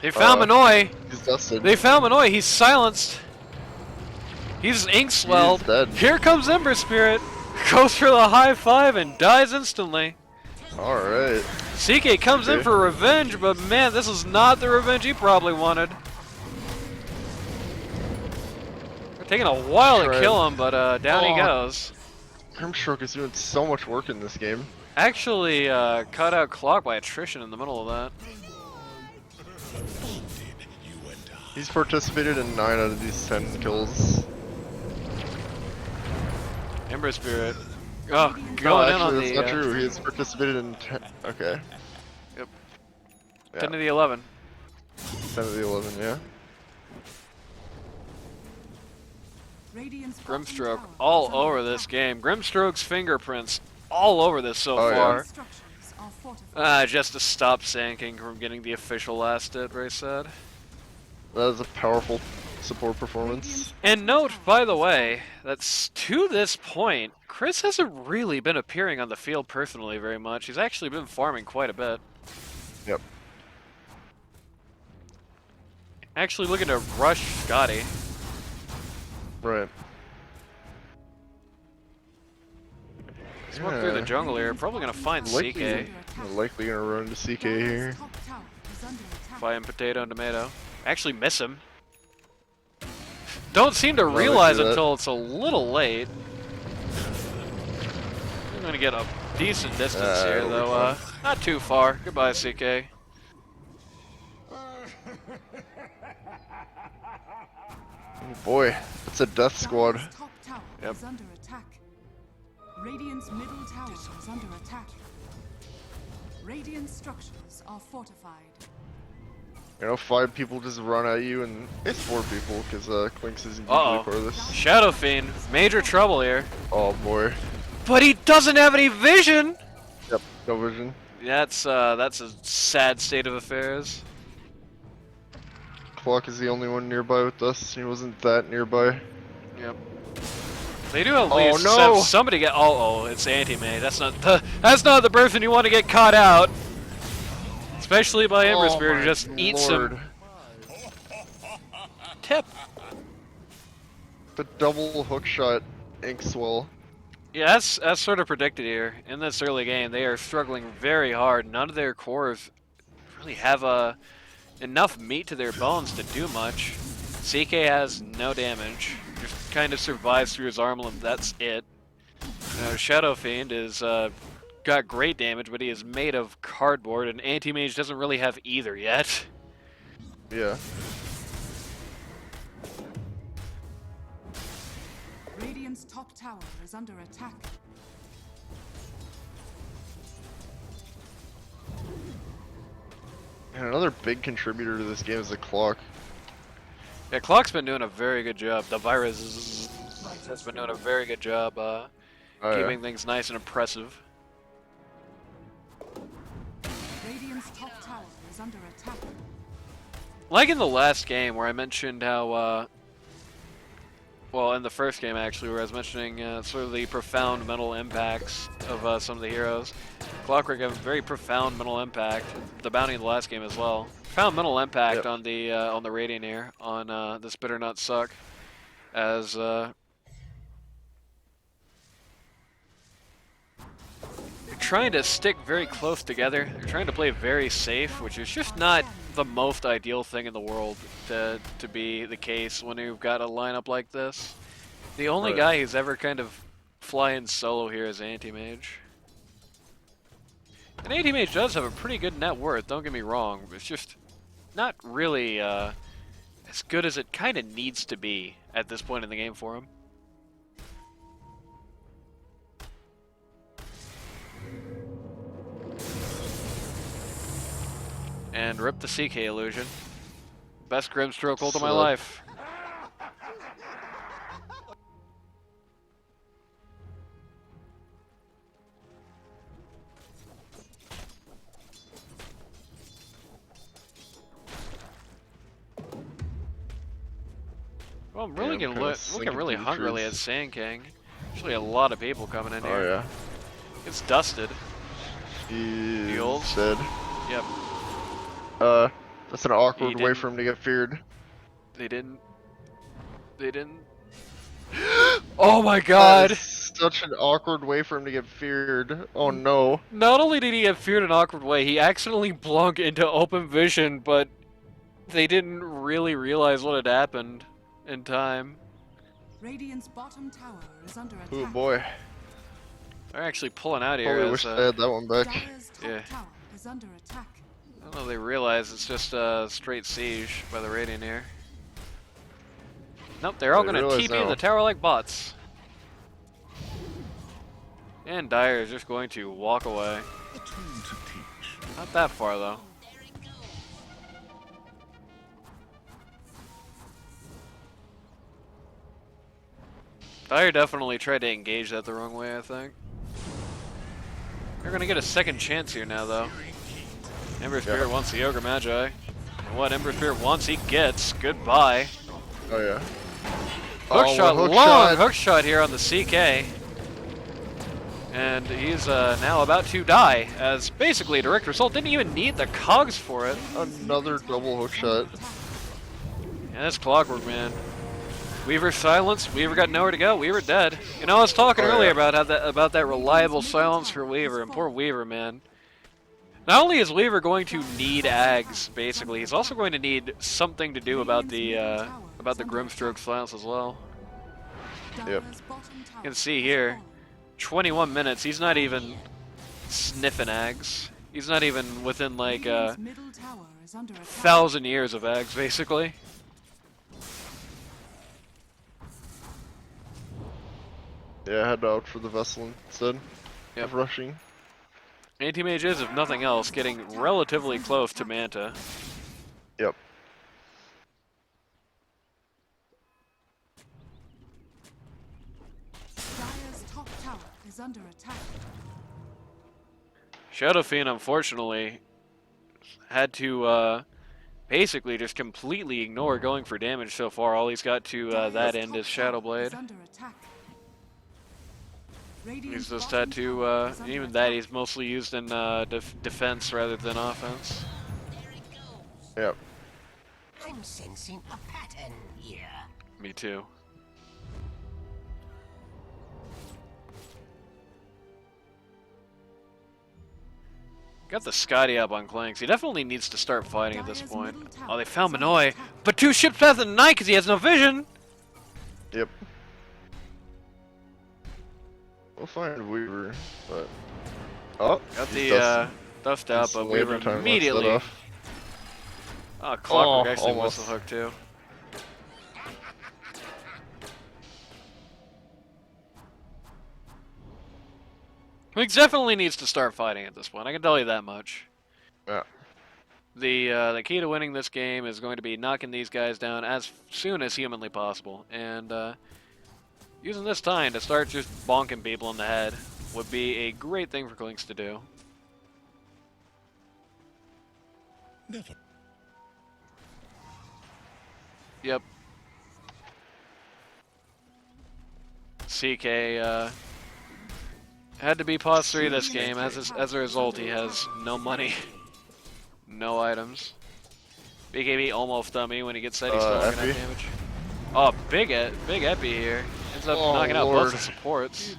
[SPEAKER 1] They found Manoy.
[SPEAKER 2] He's dusted.
[SPEAKER 1] They found Manoy. He's silenced. He's ink swelled.
[SPEAKER 2] He's dead.
[SPEAKER 1] Here comes Ember Spirit. Goes for the high five and dies instantly.
[SPEAKER 2] Alright.
[SPEAKER 1] CK comes in
[SPEAKER 2] Okay.
[SPEAKER 1] for revenge, but man, this is not the revenge he probably wanted. They're taking a while to
[SPEAKER 2] Right.
[SPEAKER 1] kill him, but down he
[SPEAKER 2] Oh.
[SPEAKER 1] goes.
[SPEAKER 2] Grimstroke is doing so much work in this game.
[SPEAKER 1] Actually, cut out Clock by attrition in the middle of that.
[SPEAKER 2] He's participated in 9 out of these 10 kills.
[SPEAKER 1] Ember Spirit. Oh,
[SPEAKER 2] No,
[SPEAKER 1] going in
[SPEAKER 2] actually,
[SPEAKER 1] on
[SPEAKER 2] that's
[SPEAKER 1] the
[SPEAKER 2] not true. He has participated in. Okay.
[SPEAKER 1] Yep.
[SPEAKER 2] Yeah.
[SPEAKER 1] 10 to the 11.
[SPEAKER 2] 10 of the 11, yeah.
[SPEAKER 3] Radiant's bottom
[SPEAKER 1] Grimstroke
[SPEAKER 3] tower
[SPEAKER 1] all
[SPEAKER 3] is under
[SPEAKER 1] over this
[SPEAKER 3] attack.
[SPEAKER 1] game. Grimstroke's fingerprints all over this so
[SPEAKER 2] Oh, yeah.
[SPEAKER 1] far.
[SPEAKER 3] Structures are fortified.
[SPEAKER 1] Just to stop Sand from getting the official last hit, very sad.
[SPEAKER 2] That is a powerful support performance.
[SPEAKER 3] Radiant's
[SPEAKER 1] And
[SPEAKER 3] bottom
[SPEAKER 1] note,
[SPEAKER 3] tower
[SPEAKER 1] by the
[SPEAKER 3] is
[SPEAKER 1] way, that's to this point, Chris hasn't really been appearing on the field personally very much. He's actually been farming quite a bit.
[SPEAKER 2] Yep.
[SPEAKER 1] Actually looking to rush Scotty.
[SPEAKER 2] Right.
[SPEAKER 1] Smoke through the jungle here, probably gonna find
[SPEAKER 2] Likely.
[SPEAKER 1] CK.
[SPEAKER 2] I'm likely gonna run into CK here.
[SPEAKER 3] Dire's top tower is under attack.
[SPEAKER 1] Flying potato and tomato. Actually miss him. Don't seem to
[SPEAKER 2] Well, they
[SPEAKER 1] realize
[SPEAKER 2] do that.
[SPEAKER 1] until it's a little late. I'm gonna get a decent distance here,
[SPEAKER 2] it'll be
[SPEAKER 1] though.
[SPEAKER 2] fine.
[SPEAKER 1] Not too far. Goodbye, CK.
[SPEAKER 2] Oh boy, it's a death squad.
[SPEAKER 3] Dire's top tower
[SPEAKER 1] Yep.
[SPEAKER 3] is under attack. Radiant's middle tower is under attack. Radiant structures are fortified.
[SPEAKER 2] You know, 5 people just run at you, and it's 4 people, because Clinks isn't usually
[SPEAKER 1] Uh-oh.
[SPEAKER 2] part of this.
[SPEAKER 1] Shadow Fiend, major trouble here.
[SPEAKER 2] Oh boy.
[SPEAKER 1] But he doesn't have any vision!
[SPEAKER 2] Yep, no vision.
[SPEAKER 1] That's a sad state of affairs.
[SPEAKER 2] Clock is the only one nearby with us. He wasn't that nearby.
[SPEAKER 1] Yep. They do at
[SPEAKER 2] Oh,
[SPEAKER 1] least
[SPEAKER 2] no.
[SPEAKER 1] have somebody get. Oh, it's anti-made. That's not the person you want to get caught out. Especially by Ember
[SPEAKER 2] Oh
[SPEAKER 1] Spirit, who
[SPEAKER 2] my
[SPEAKER 1] just eats
[SPEAKER 2] lord.
[SPEAKER 1] him. Tip.
[SPEAKER 2] The double hook shot ink swell.
[SPEAKER 1] Yeah, that's sort of predicted here. In this early game, they are struggling very hard. None of their cores really have enough meat to their bones to do much. CK has no damage. Just kind of survives through his armlet, that's it. Shadow Fiend is got great damage, but he is made of cardboard, and Anti-Mage doesn't really have either yet.
[SPEAKER 2] Yeah.
[SPEAKER 3] Radiant's top tower is under attack.
[SPEAKER 2] And another big contributor to this game is the clock.
[SPEAKER 1] Yeah, Clock's been doing a very good job. DaViruZz has been doing a very good job
[SPEAKER 2] Oh, yeah.
[SPEAKER 1] keeping things nice and impressive.
[SPEAKER 3] Radiant's top tower is under attack.
[SPEAKER 1] Like in the last game where I mentioned how, well, in the first game actually, where I was mentioning sort of the profound mental impacts of some of the heroes. Clockwork have a very profound mental impact. The bounty in the last game as well. Profound mental impact
[SPEAKER 2] Yep.
[SPEAKER 1] on the Radiant here, on this Bitter Nut Suck, as they're trying to stick very close together. They're trying to play very safe, which is just not the most ideal thing in the world to be the case when you've got a lineup like this. The only
[SPEAKER 2] Right.
[SPEAKER 1] guy who's ever kind of flying solo here is Anti-Mage. And Anti-Mage does have a pretty good net worth, don't get me wrong. It's just not really as good as it kind of needs to be at this point in the game for him. And rip the CK illusion. Best Grimstroke ult of my
[SPEAKER 2] So-
[SPEAKER 1] life. Well, I'm really
[SPEAKER 2] Yeah, I'm kinda
[SPEAKER 1] looking
[SPEAKER 2] sinking
[SPEAKER 1] really
[SPEAKER 2] through the
[SPEAKER 1] hungrily at
[SPEAKER 2] trees.
[SPEAKER 1] Sand King. Actually, a lot of people coming in
[SPEAKER 2] Oh
[SPEAKER 1] here.
[SPEAKER 2] yeah.
[SPEAKER 1] It's dusted.
[SPEAKER 2] He's
[SPEAKER 1] old?
[SPEAKER 2] dead.
[SPEAKER 1] Yep.
[SPEAKER 2] That's an awkward way
[SPEAKER 1] didn't-
[SPEAKER 2] for him to get feared.
[SPEAKER 1] They didn't. Oh my
[SPEAKER 2] That
[SPEAKER 1] god!
[SPEAKER 2] is such an awkward way for him to get feared. Oh no.
[SPEAKER 1] Not only did he get feared in an awkward way, he accidentally blunk into open vision, but they didn't really realize what had happened in time.
[SPEAKER 3] Radiant's bottom tower is under attack.
[SPEAKER 2] Oh boy.
[SPEAKER 1] They're actually pulling out here.
[SPEAKER 2] Probably
[SPEAKER 1] As,
[SPEAKER 2] wish I had that one back.
[SPEAKER 3] Dire's top
[SPEAKER 1] Yeah.
[SPEAKER 3] tower is under attack.
[SPEAKER 1] I don't know if they realize it's just a straight siege by the Radiant here. Nope, they're all
[SPEAKER 2] They
[SPEAKER 1] gonna
[SPEAKER 2] realize
[SPEAKER 1] TP in
[SPEAKER 2] now.
[SPEAKER 1] the tower like bots. And Dire is just going to walk away.
[SPEAKER 4] A tool to teach.
[SPEAKER 1] Not that far though. Dire definitely tried to engage that the wrong way, I think. They're gonna get a second chance here now though. Ember Spirit wants the Ogre Magi. And what Ember Spirit wants, he gets. Goodbye.
[SPEAKER 2] Oh yeah.
[SPEAKER 1] Hookshot,
[SPEAKER 2] hook
[SPEAKER 1] long
[SPEAKER 2] shot.
[SPEAKER 1] hookshot here on the CK. And he's now about to die, as basically a direct result. Didn't even need the cogs for it.
[SPEAKER 2] Another double hook shot.
[SPEAKER 1] Yeah, that's clockwork, man. Weaver silenced. Weaver got nowhere to go. Weaver dead. You know, I was talking earlier about that reliable silence for Weaver, and poor Weaver, man. Not only is Weaver going to need Ags, basically, he's also going to need something to do about the Grimstroke silence as well.
[SPEAKER 2] Yep.
[SPEAKER 1] You can see here, 21 minutes. He's not even sniffing Ags. He's not even within like 1,000 years of Ags, basically.
[SPEAKER 2] Yeah, head out for the vessel instead of rushing.
[SPEAKER 1] Anti-Mage is, if nothing else, getting relatively close to Manta.
[SPEAKER 2] Yep.
[SPEAKER 3] Dire's top tower is under attack.
[SPEAKER 1] Shadow Fiend, unfortunately, had to basically just completely ignore going for damage so far. All he's got to that end is Shadow Blade. He's just had to, even that he's mostly used in defense rather than offense.
[SPEAKER 2] Yep.
[SPEAKER 5] I'm sensing a pattern here.
[SPEAKER 1] Me too. Got the Scotty up on Clanks. He definitely needs to start fighting at this point. Oh, they found Minoy, but 2 ships path in the night because he has no vision.
[SPEAKER 2] Yep. We'll find Weaver, but
[SPEAKER 1] got the dust out, but Weaver immediately. Oh, Clockwork actually whistle hook too. He definitely needs to start fighting at this point. I can tell you that much.
[SPEAKER 2] Yeah.
[SPEAKER 1] The key to winning this game is going to be knocking these guys down as soon as humanly possible, and using this time to start just bonking people in the head would be a great thing for Clinks to do.
[SPEAKER 4] Never.
[SPEAKER 1] Yep. CK had to be pause 3 this game. As a result, he has no money, no items. BKB almost dummy when he gets set. He's still not gonna have damage. Oh, big epi here. Ends up knocking out both the supports.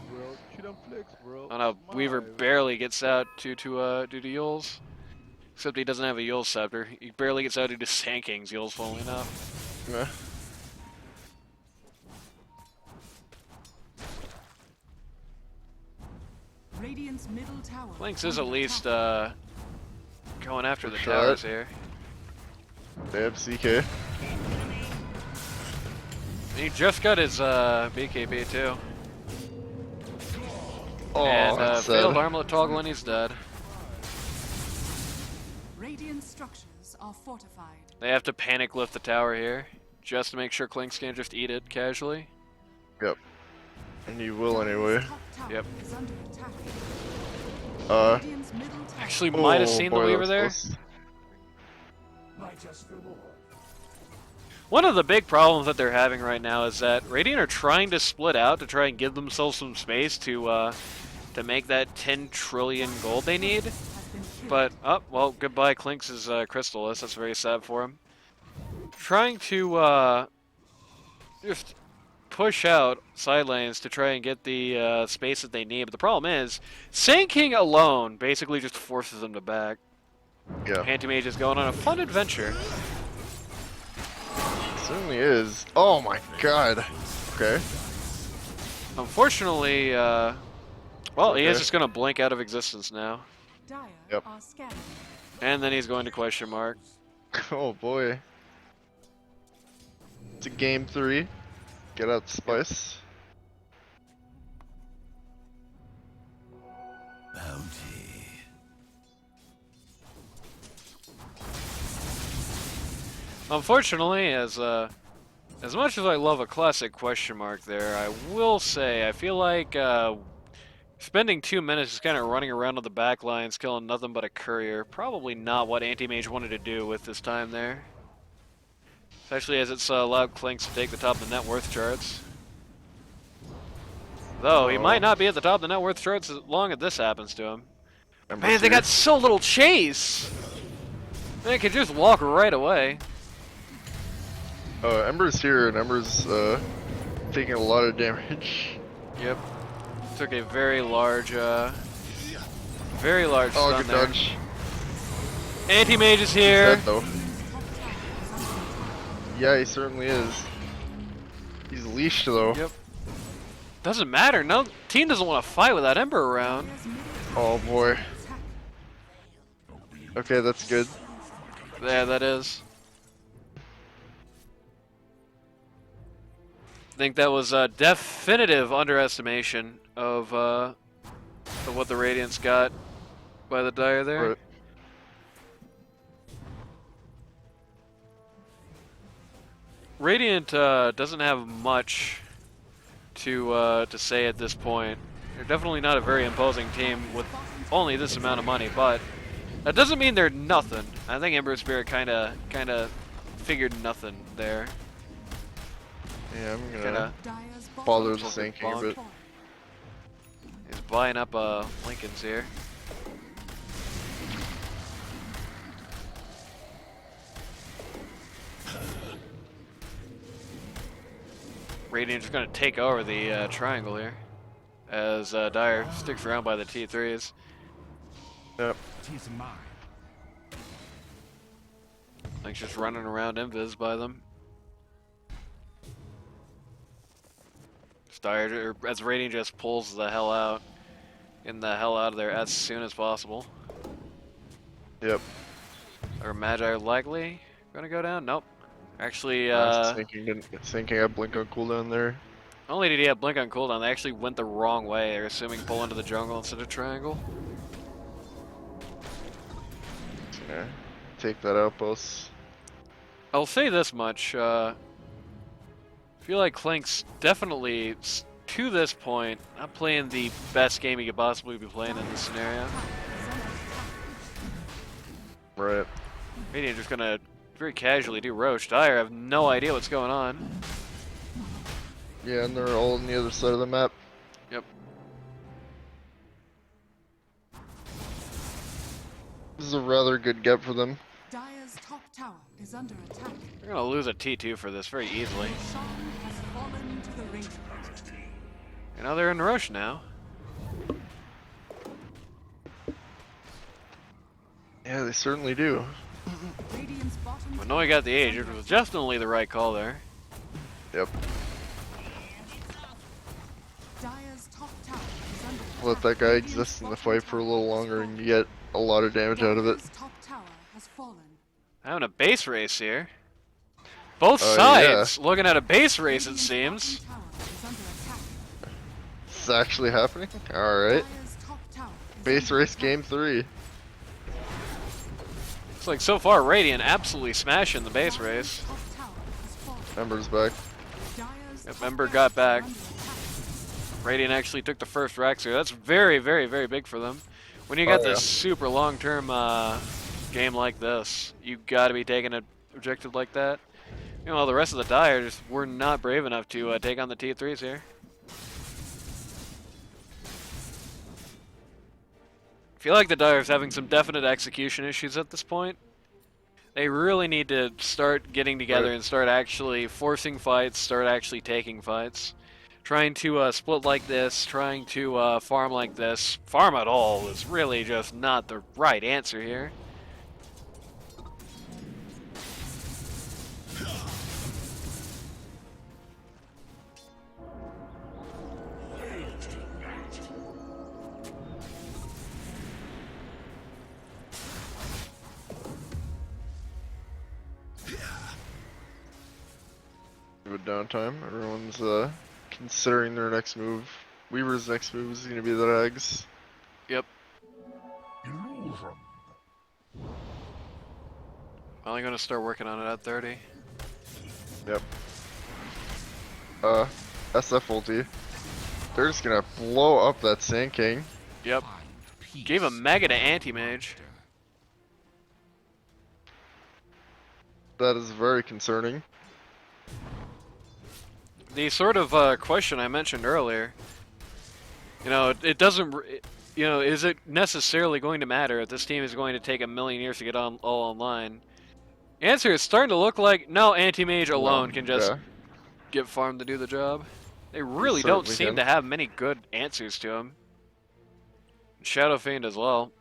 [SPEAKER 1] Oh no, Weaver barely gets out due to Yules. Except he doesn't have a Yules scepter. He barely gets out due to Sand King's Yules falling up.
[SPEAKER 2] Yeah.
[SPEAKER 3] Radiant's middle tower.
[SPEAKER 1] Lynx is at least going after the towers here.
[SPEAKER 2] They have CK.
[SPEAKER 1] He just got his BKB too.
[SPEAKER 2] Oh,
[SPEAKER 1] and failed armlet toggle and he's dead.
[SPEAKER 3] Radiant structures are fortified.
[SPEAKER 1] They have to panic lift the tower here, just to make sure Clinks can't just eat it casually.
[SPEAKER 2] Yep. And you will anyway.
[SPEAKER 1] Yep.
[SPEAKER 3] Actually,
[SPEAKER 1] Actually might have seen the Weaver there. One of the big problems that they're having right now is that Radiant are trying to split out to try and give themselves some space to make that 10 trillion gold they need. But, oh, well, goodbye Clinks' Crystallis. That's very sad for him. Trying to just push out side lanes to try and get the space that they need. But the problem is, Sand King alone basically just forces them to back.
[SPEAKER 2] Yeah.
[SPEAKER 1] Anti-Mage is going on a fun adventure.
[SPEAKER 2] Certainly is. Oh my god. Okay.
[SPEAKER 1] Unfortunately, well, he is just going to blink out of existence now.
[SPEAKER 2] Yep.
[SPEAKER 1] And then he's going to question mark.
[SPEAKER 2] Oh boy. It's a game 3. Get out the spice.
[SPEAKER 4] bounty.
[SPEAKER 1] Unfortunately, as much as I love a classic question mark there, I will say I feel like spending 2 minutes just kind of running around on the back lines, killing nothing but a courier, probably not what Anti-Mage wanted to do with this time there. Especially as it's allowed Clinks to take the top of the net worth charts. Though, he might not be at the top of the net worth charts as long as this happens to him. Man, they got so little chase! They could just walk right away.
[SPEAKER 2] Ember's here, and Ember's taking a lot of damage.
[SPEAKER 1] Yep. Took a very large stun
[SPEAKER 2] good
[SPEAKER 1] there.
[SPEAKER 2] dodge.
[SPEAKER 1] Anti-Mage is here.
[SPEAKER 2] Dead, though. Yeah, he certainly is. He's leashed, though.
[SPEAKER 1] Yep. Doesn't matter. No team doesn't want to fight without Ember around.
[SPEAKER 2] Oh boy. Okay, that's good.
[SPEAKER 1] Yeah, that is. I think that was a definitive underestimation of what the Radiants got by the Dire there.
[SPEAKER 2] Right.
[SPEAKER 1] Radiant doesn't have much to say at this point. They're definitely not a very imposing team with only this amount of money, but that doesn't mean they're nothing. I think Ember Spirit kind of figured nothing there.
[SPEAKER 2] Yeah, I'm gonna
[SPEAKER 1] Kinda
[SPEAKER 2] bother the sinking a bit.
[SPEAKER 1] He's buying up Lincolns here. Radiant's just gonna take over the triangle here, as Dire sticks around by the T3s.
[SPEAKER 2] Yep.
[SPEAKER 1] Link's just running around invis by them. Dire, as Radiant just pulls the hell out, getting the hell out of there as soon as possible.
[SPEAKER 2] Yep.
[SPEAKER 1] Or Magi likely gonna go down? Nope. Actually,
[SPEAKER 2] thinking I blink on cooldown there.
[SPEAKER 1] not only did he have blink on cooldown, they actually went the wrong way. They're assuming pull into the jungle instead of triangle.
[SPEAKER 2] Yeah. Take that outpost.
[SPEAKER 1] I'll say this much. I feel like Clink's definitely, to this point, not playing the best game he could possibly be playing in this scenario.
[SPEAKER 2] Right.
[SPEAKER 1] Radiant just gonna very casually do Roach. Dire have no idea what's going on.
[SPEAKER 2] Yeah, and they're all on the other side of the map.
[SPEAKER 1] Yep.
[SPEAKER 3] This
[SPEAKER 2] is a rather good get for them.
[SPEAKER 3] Dire's top tower is under attack.
[SPEAKER 1] They're gonna lose a T2 for this very easily.
[SPEAKER 3] Sean has fallen to the Radiant.
[SPEAKER 1] You know, they're in Roche now.
[SPEAKER 2] Yeah, they certainly do.
[SPEAKER 3] Radiant's bottom
[SPEAKER 1] But knowing he got the age, it was definitely the right call there.
[SPEAKER 2] Yep.
[SPEAKER 3] Dire's top tower is under attack.
[SPEAKER 2] Let that guy exist in the fight for a little longer and you get a lot of damage out of it.
[SPEAKER 3] Dire's top tower has fallen.
[SPEAKER 1] Having a base race here. Both
[SPEAKER 2] Oh,
[SPEAKER 1] sides looking at a base race, it seems.
[SPEAKER 3] Tower is under attack.
[SPEAKER 2] This is actually happening? Alright.
[SPEAKER 3] Dire's top tower is
[SPEAKER 2] Base
[SPEAKER 3] under
[SPEAKER 2] race
[SPEAKER 3] attack.
[SPEAKER 2] game 3.
[SPEAKER 1] Looks like so far Radiant absolutely smashing the base race.
[SPEAKER 3] Top tower has fallen.
[SPEAKER 2] Ember's back.
[SPEAKER 3] Dire's
[SPEAKER 1] Yep,
[SPEAKER 3] top
[SPEAKER 1] Ember
[SPEAKER 3] tower
[SPEAKER 1] got
[SPEAKER 3] is
[SPEAKER 1] back.
[SPEAKER 3] under attack.
[SPEAKER 1] Radiant actually took the first Rax here. That's very, very, very big for them. When you got
[SPEAKER 2] Oh, yeah.
[SPEAKER 1] this super long-term game like this, you got to be taking an objective like that. You know, the rest of the Dire just were not brave enough to take on the T3s here. I feel like the Dire's having some definite execution issues at this point. They really need to start getting together
[SPEAKER 2] Right.
[SPEAKER 1] and start actually forcing fights, start actually taking fights. Trying to split like this, trying to farm like this, farm at all is really just not the right answer here.
[SPEAKER 2] Good downtime. Everyone's considering their next move. Weaver's next move is gonna be the Rags.
[SPEAKER 1] Yep. Finally gonna start working on it at 30.
[SPEAKER 2] Yep. SF ulti. They're just gonna blow up that Sand King.
[SPEAKER 1] Yep. Gave a mega to anti-mage.
[SPEAKER 2] That is very concerning.
[SPEAKER 1] The sort of question I mentioned earlier, you know, it doesn't, you know, is it necessarily going to matter if this team is going to take a million years to get all online? The answer is starting to look like, no, anti-mage alone can just get farmed to do the job. They really don't seem to have many good answers to him. Shadow Fiend as well.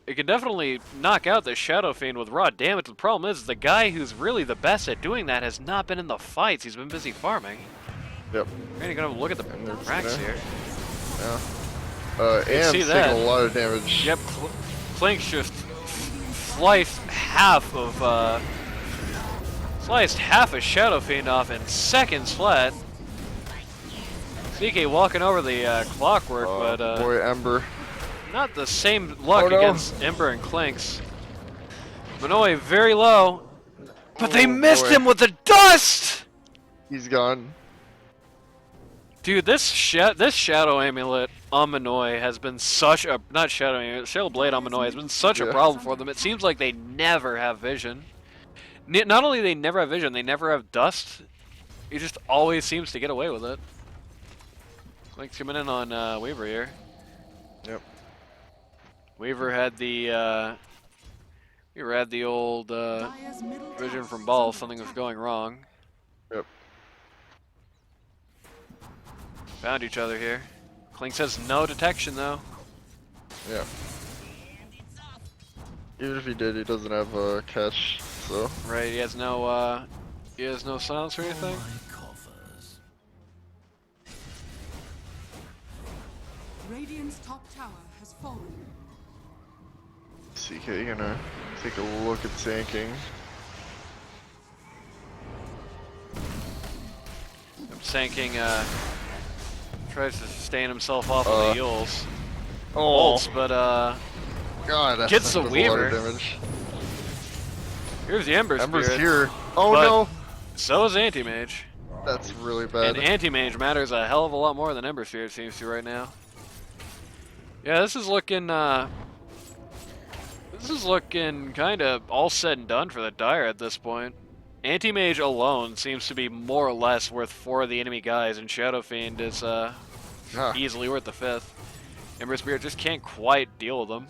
[SPEAKER 1] It can definitely knock out the Shadow Fiend with raw damage. The problem is the guy who's really the best at doing that has not been in the fights. He's been busy farming.
[SPEAKER 2] Yep.
[SPEAKER 1] We're gonna look at the racks here.
[SPEAKER 2] Yeah. And taking a lot of damage.
[SPEAKER 1] Yep. Clink's just sliced half of Shadow Fiend off in seconds flat. CK walking over the clockwork, but
[SPEAKER 2] boy, Ember.
[SPEAKER 1] not the same luck against Ember and Clinks. Manoy very low, but they missed him with the dust!
[SPEAKER 2] He's gone.
[SPEAKER 1] Dude, this Shadow Amulet on Manoy has been such a... Not Shadow Amulet, Shadow Blade on Manoy has been such a problem for them. It seems like they never have vision. Not only do they never have vision, they never have dust. He just always seems to get away with it. Clink's coming in on Weaver here.
[SPEAKER 2] Yep.
[SPEAKER 1] Weaver had the old vision from ball. Something was going wrong.
[SPEAKER 2] Yep.
[SPEAKER 1] Found each other here. Clink says no detection though.
[SPEAKER 2] Yeah. Even if he did, he doesn't have a catch, so.
[SPEAKER 1] Right. He has no silence or anything.
[SPEAKER 3] Radiant's top tower has fallen.
[SPEAKER 2] CK gonna take a look at Sand King.
[SPEAKER 1] Sand King tries to sustain himself off of the Yules. Ults, but
[SPEAKER 2] God,
[SPEAKER 1] gets the
[SPEAKER 2] a lot
[SPEAKER 1] Weaver.
[SPEAKER 2] of damage.
[SPEAKER 1] Here's the Ember
[SPEAKER 2] Ember's
[SPEAKER 1] Spirit.
[SPEAKER 2] here. Oh
[SPEAKER 1] but
[SPEAKER 2] no!
[SPEAKER 1] So is Anti-Mage.
[SPEAKER 2] That's really bad.
[SPEAKER 1] And Anti-Mage matters a hell of a lot more than Ember Spirit seems to right now. Yeah, this is looking kind of all said and done for the Dire at this point. Anti-Mage alone seems to be more or less worth 4 of the enemy guys, and Shadow Fiend is easily worth the 5th. Ember Spirit just can't quite deal with them.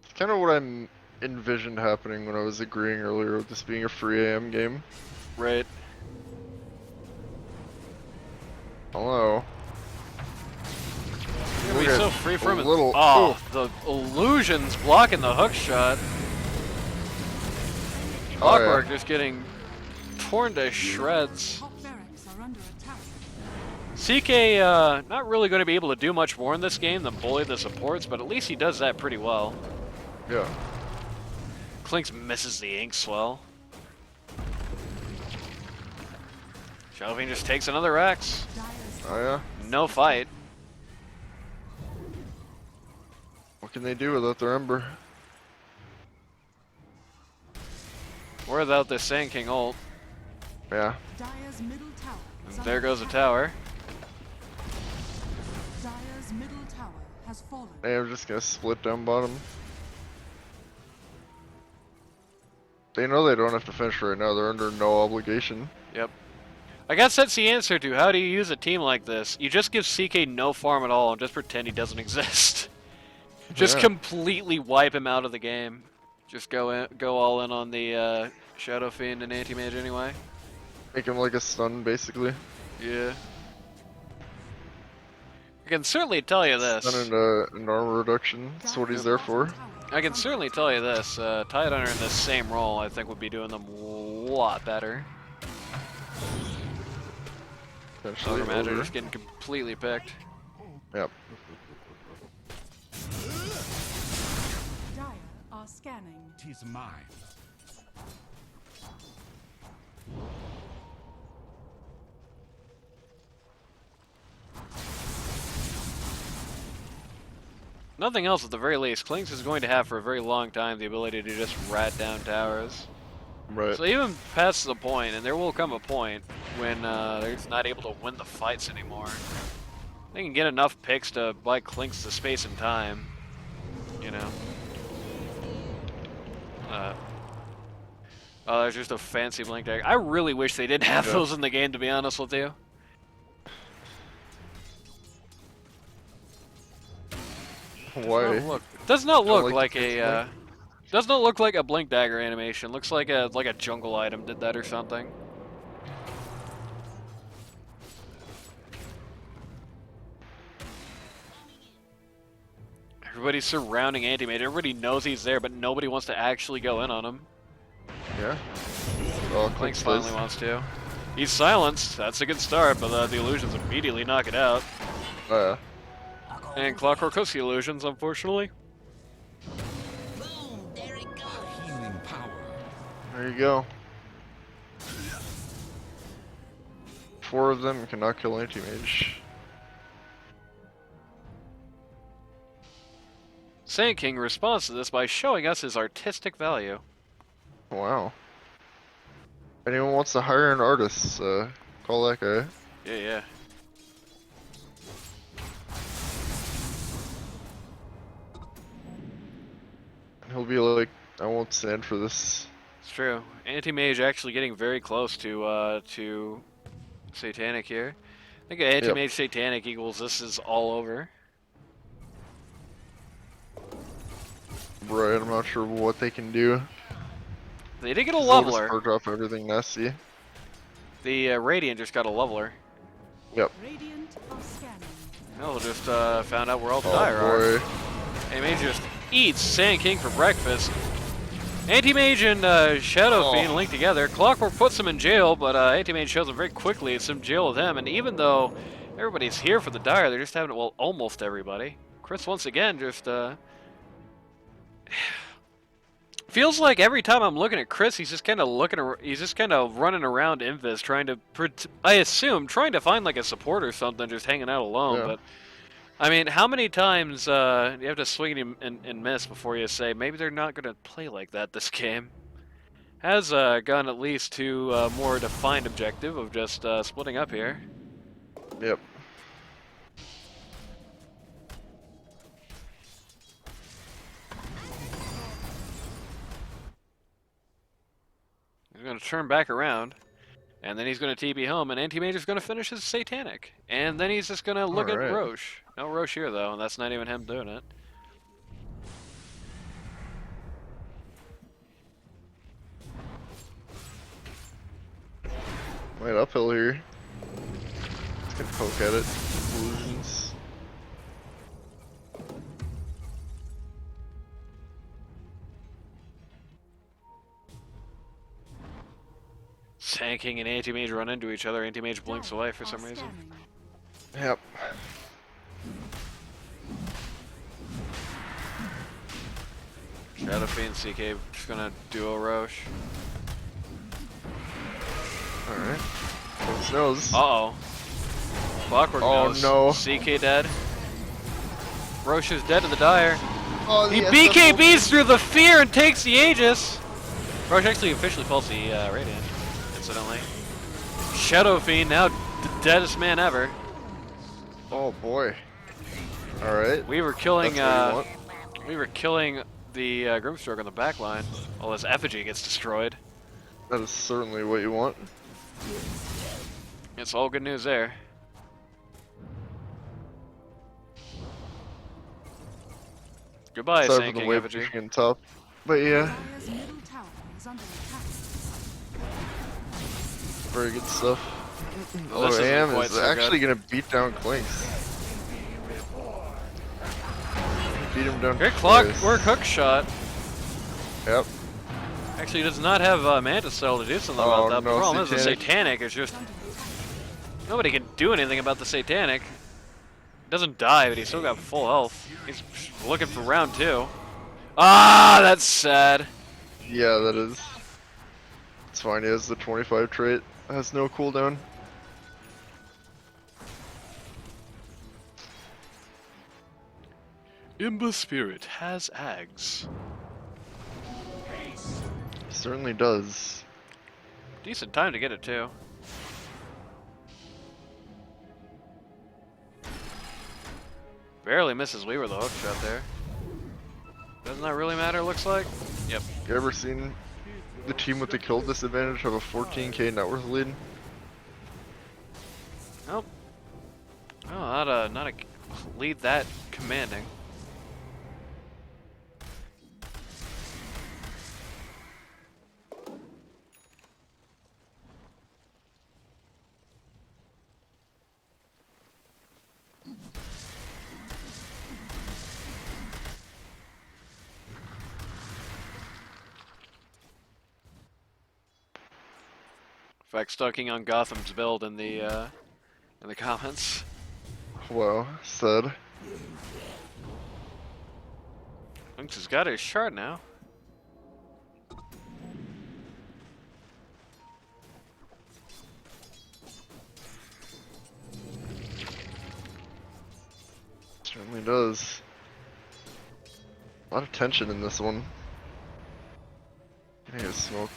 [SPEAKER 2] It's kind of what I envisioned happening when I was agreeing earlier with this being a free AM game.
[SPEAKER 1] Right.
[SPEAKER 2] Hello.
[SPEAKER 1] You're gonna be so free from it.
[SPEAKER 2] Little,
[SPEAKER 1] the illusions blocking the hook shot. Clockwork just getting torn to shreds.
[SPEAKER 3] Top barracks are under attack.
[SPEAKER 1] CK not really going to be able to do much more in this game than bully the supports, but at least he does that pretty well.
[SPEAKER 2] Yeah.
[SPEAKER 1] Clinks misses the ink swell. Shelving just takes another X.
[SPEAKER 2] Oh yeah.
[SPEAKER 1] No fight.
[SPEAKER 2] What can they do without their Ember?
[SPEAKER 1] Or without this Sand King ult.
[SPEAKER 2] Yeah.
[SPEAKER 3] Dire's middle tower is
[SPEAKER 1] And there
[SPEAKER 3] under
[SPEAKER 1] goes the
[SPEAKER 3] attack.
[SPEAKER 1] tower.
[SPEAKER 3] Dire's middle tower has fallen.
[SPEAKER 2] They're just gonna split down bottom. They know they don't have to finish right now. They're under no obligation.
[SPEAKER 1] Yep. I guess that's the answer to how do you use a team like this. You just give CK no farm at all and just pretend he doesn't exist. Just completely wipe him out of the game. Just go all in on the Shadow Fiend and Anti-Mage anyway.
[SPEAKER 2] Make him like a stun, basically.
[SPEAKER 1] Yeah. I can certainly tell you this.
[SPEAKER 2] Stun and an armor reduction. That's what he's there for.
[SPEAKER 1] I can certainly tell you this. Tidehunter in this same role, I think, would be doing them a lot better.
[SPEAKER 2] Potentially
[SPEAKER 1] Overmatch
[SPEAKER 2] over.
[SPEAKER 1] just getting completely picked.
[SPEAKER 2] Yep.
[SPEAKER 3] Dire are scanning.
[SPEAKER 4] 'Tis mine.
[SPEAKER 1] nothing else at the very least, Klinks is going to have for a very long time the ability to just rat down towers.
[SPEAKER 2] Right.
[SPEAKER 1] So even past the point, and there will come a point when they're just not able to win the fights anymore. They can get enough picks to buy Klinks the space and time, you know. Oh, there's just a fancy blink dagger. I really wish they didn't have those in the game, to be honest with you.
[SPEAKER 2] Why?
[SPEAKER 1] It does not look
[SPEAKER 2] like
[SPEAKER 1] like
[SPEAKER 2] the
[SPEAKER 1] a does not look like a blink dagger animation. Looks like a jungle item did that or something. Everybody's surrounding Anti-Mage. Everybody knows he's there, but nobody wants to actually go in on him.
[SPEAKER 2] Yeah. Oh,
[SPEAKER 1] Klinks finally wants to. He's silenced. That's a good start, but the illusions immediately knock it out. And Clockwork hooks the illusions, unfortunately.
[SPEAKER 5] Boom, there it goes.
[SPEAKER 4] Healing power.
[SPEAKER 2] There you go. 4 of them cannot kill Anti-Mage.
[SPEAKER 1] Sand King responds to this by showing us his artistic value.
[SPEAKER 2] Wow. Anyone wants to hire an artist, call that guy.
[SPEAKER 1] Yeah.
[SPEAKER 2] He'll be like, I won't stand for this.
[SPEAKER 1] It's true. Anti-Mage actually getting very close to Satanic here. I think Anti-Mage Satanic equals this is all over.
[SPEAKER 2] Right, I'm not sure what they can do.
[SPEAKER 1] They did get a
[SPEAKER 2] They'll just
[SPEAKER 1] leveler.
[SPEAKER 2] purge off everything nasty.
[SPEAKER 1] The Radiant just got a leveler.
[SPEAKER 2] Yep.
[SPEAKER 3] Radiant are scanning.
[SPEAKER 1] Oh, just found out where all the
[SPEAKER 2] Oh
[SPEAKER 1] dire are.
[SPEAKER 2] boy.
[SPEAKER 1] Anti-Mage just eats Sand King for breakfast. Anti-Mage and Shadow Fiend link together. Clockwork puts him in jail, but Anti-Mage shows him very quickly. It's in jail with him, and even though everybody's here for the dire, they're just having it, well, almost everybody. Chris once again just feels like every time I'm looking at Chris, he's just kind of running around Invis, trying to, I assume, trying to find like a support or something, just hanging out alone.
[SPEAKER 2] Yeah.
[SPEAKER 1] But I mean, how many times do you have to swing him and miss before you say maybe they're not going to play like that this game? Has gone at least to a more defined objective of just splitting up here.
[SPEAKER 2] Yep.
[SPEAKER 1] He's going to turn back around, and then he's going to TP home, and Anti-Mage is going to finish his Satanic. And then he's just going to look at
[SPEAKER 2] Alright.
[SPEAKER 1] Roche. No Roche here, though, and that's not even him doing it.
[SPEAKER 2] Wait, uphill here. Let's get poke at it. Illusions.
[SPEAKER 1] Sand King and Anti-Mage run into each other. Anti-Mage blinks away for some reason.
[SPEAKER 2] Yep.
[SPEAKER 1] Shadow Fiend and CK just going to duo Roche.
[SPEAKER 2] Alright. Close nose.
[SPEAKER 1] Uh-oh. Clockwork
[SPEAKER 2] Oh,
[SPEAKER 1] knows.
[SPEAKER 2] no.
[SPEAKER 1] CK dead. Roche is dead to the dire.
[SPEAKER 2] Oh,
[SPEAKER 1] He
[SPEAKER 2] the
[SPEAKER 1] BKBs through the fear and takes the Aegis. Roche actually officially pulls the Radiant, incidentally. Shadow Fiend, now the deadest man ever.
[SPEAKER 2] Oh boy. Alright.
[SPEAKER 1] We were killing
[SPEAKER 2] That's what you want.
[SPEAKER 1] the Grimstroke on the back line, while his effigy gets destroyed.
[SPEAKER 2] That is certainly what you want.
[SPEAKER 1] It's all good news there. Goodbye,
[SPEAKER 2] Sorry
[SPEAKER 1] Sand
[SPEAKER 2] for the
[SPEAKER 1] King
[SPEAKER 2] wave
[SPEAKER 1] effigy.
[SPEAKER 2] pushing in top. But yeah,
[SPEAKER 3] Dire's middle tower is under attack.
[SPEAKER 2] very good stuff.
[SPEAKER 1] Well, this
[SPEAKER 2] Oh,
[SPEAKER 1] isn't
[SPEAKER 2] Am
[SPEAKER 1] quite
[SPEAKER 2] is
[SPEAKER 1] so
[SPEAKER 2] actually
[SPEAKER 1] good.
[SPEAKER 2] gonna beat down Klinks. Beat him down
[SPEAKER 1] Great
[SPEAKER 2] twice.
[SPEAKER 1] Clockwork hook shot.
[SPEAKER 2] Yep.
[SPEAKER 1] Actually, he does not have Mantis Cell to do something
[SPEAKER 2] Oh,
[SPEAKER 1] about that. But
[SPEAKER 2] no,
[SPEAKER 1] the problem is the
[SPEAKER 2] Satanic.
[SPEAKER 1] Satanic is just... Nobody can do anything about the Satanic. He doesn't die, but he's still got full health. He's looking for round 2. Ah, that's sad.
[SPEAKER 2] Yeah, that is. It's fine, he has the 25 trait. Has no cooldown.
[SPEAKER 1] Imba Spirit has Ags.
[SPEAKER 2] Certainly does.
[SPEAKER 1] Decent time to get it too. Barely misses Weaver the hook shot there. Doesn't that really matter, looks like? Yep.
[SPEAKER 2] You ever seen the team with the kill disadvantage have a 14k net worth lead?
[SPEAKER 1] Nope. Oh, not a lead that commanding. In fact, stalking on Gotham's build in the comments.
[SPEAKER 2] Well said.
[SPEAKER 1] Lynx has got his shard now.
[SPEAKER 2] Certainly does. A lot of tension in this one. I need to smoke.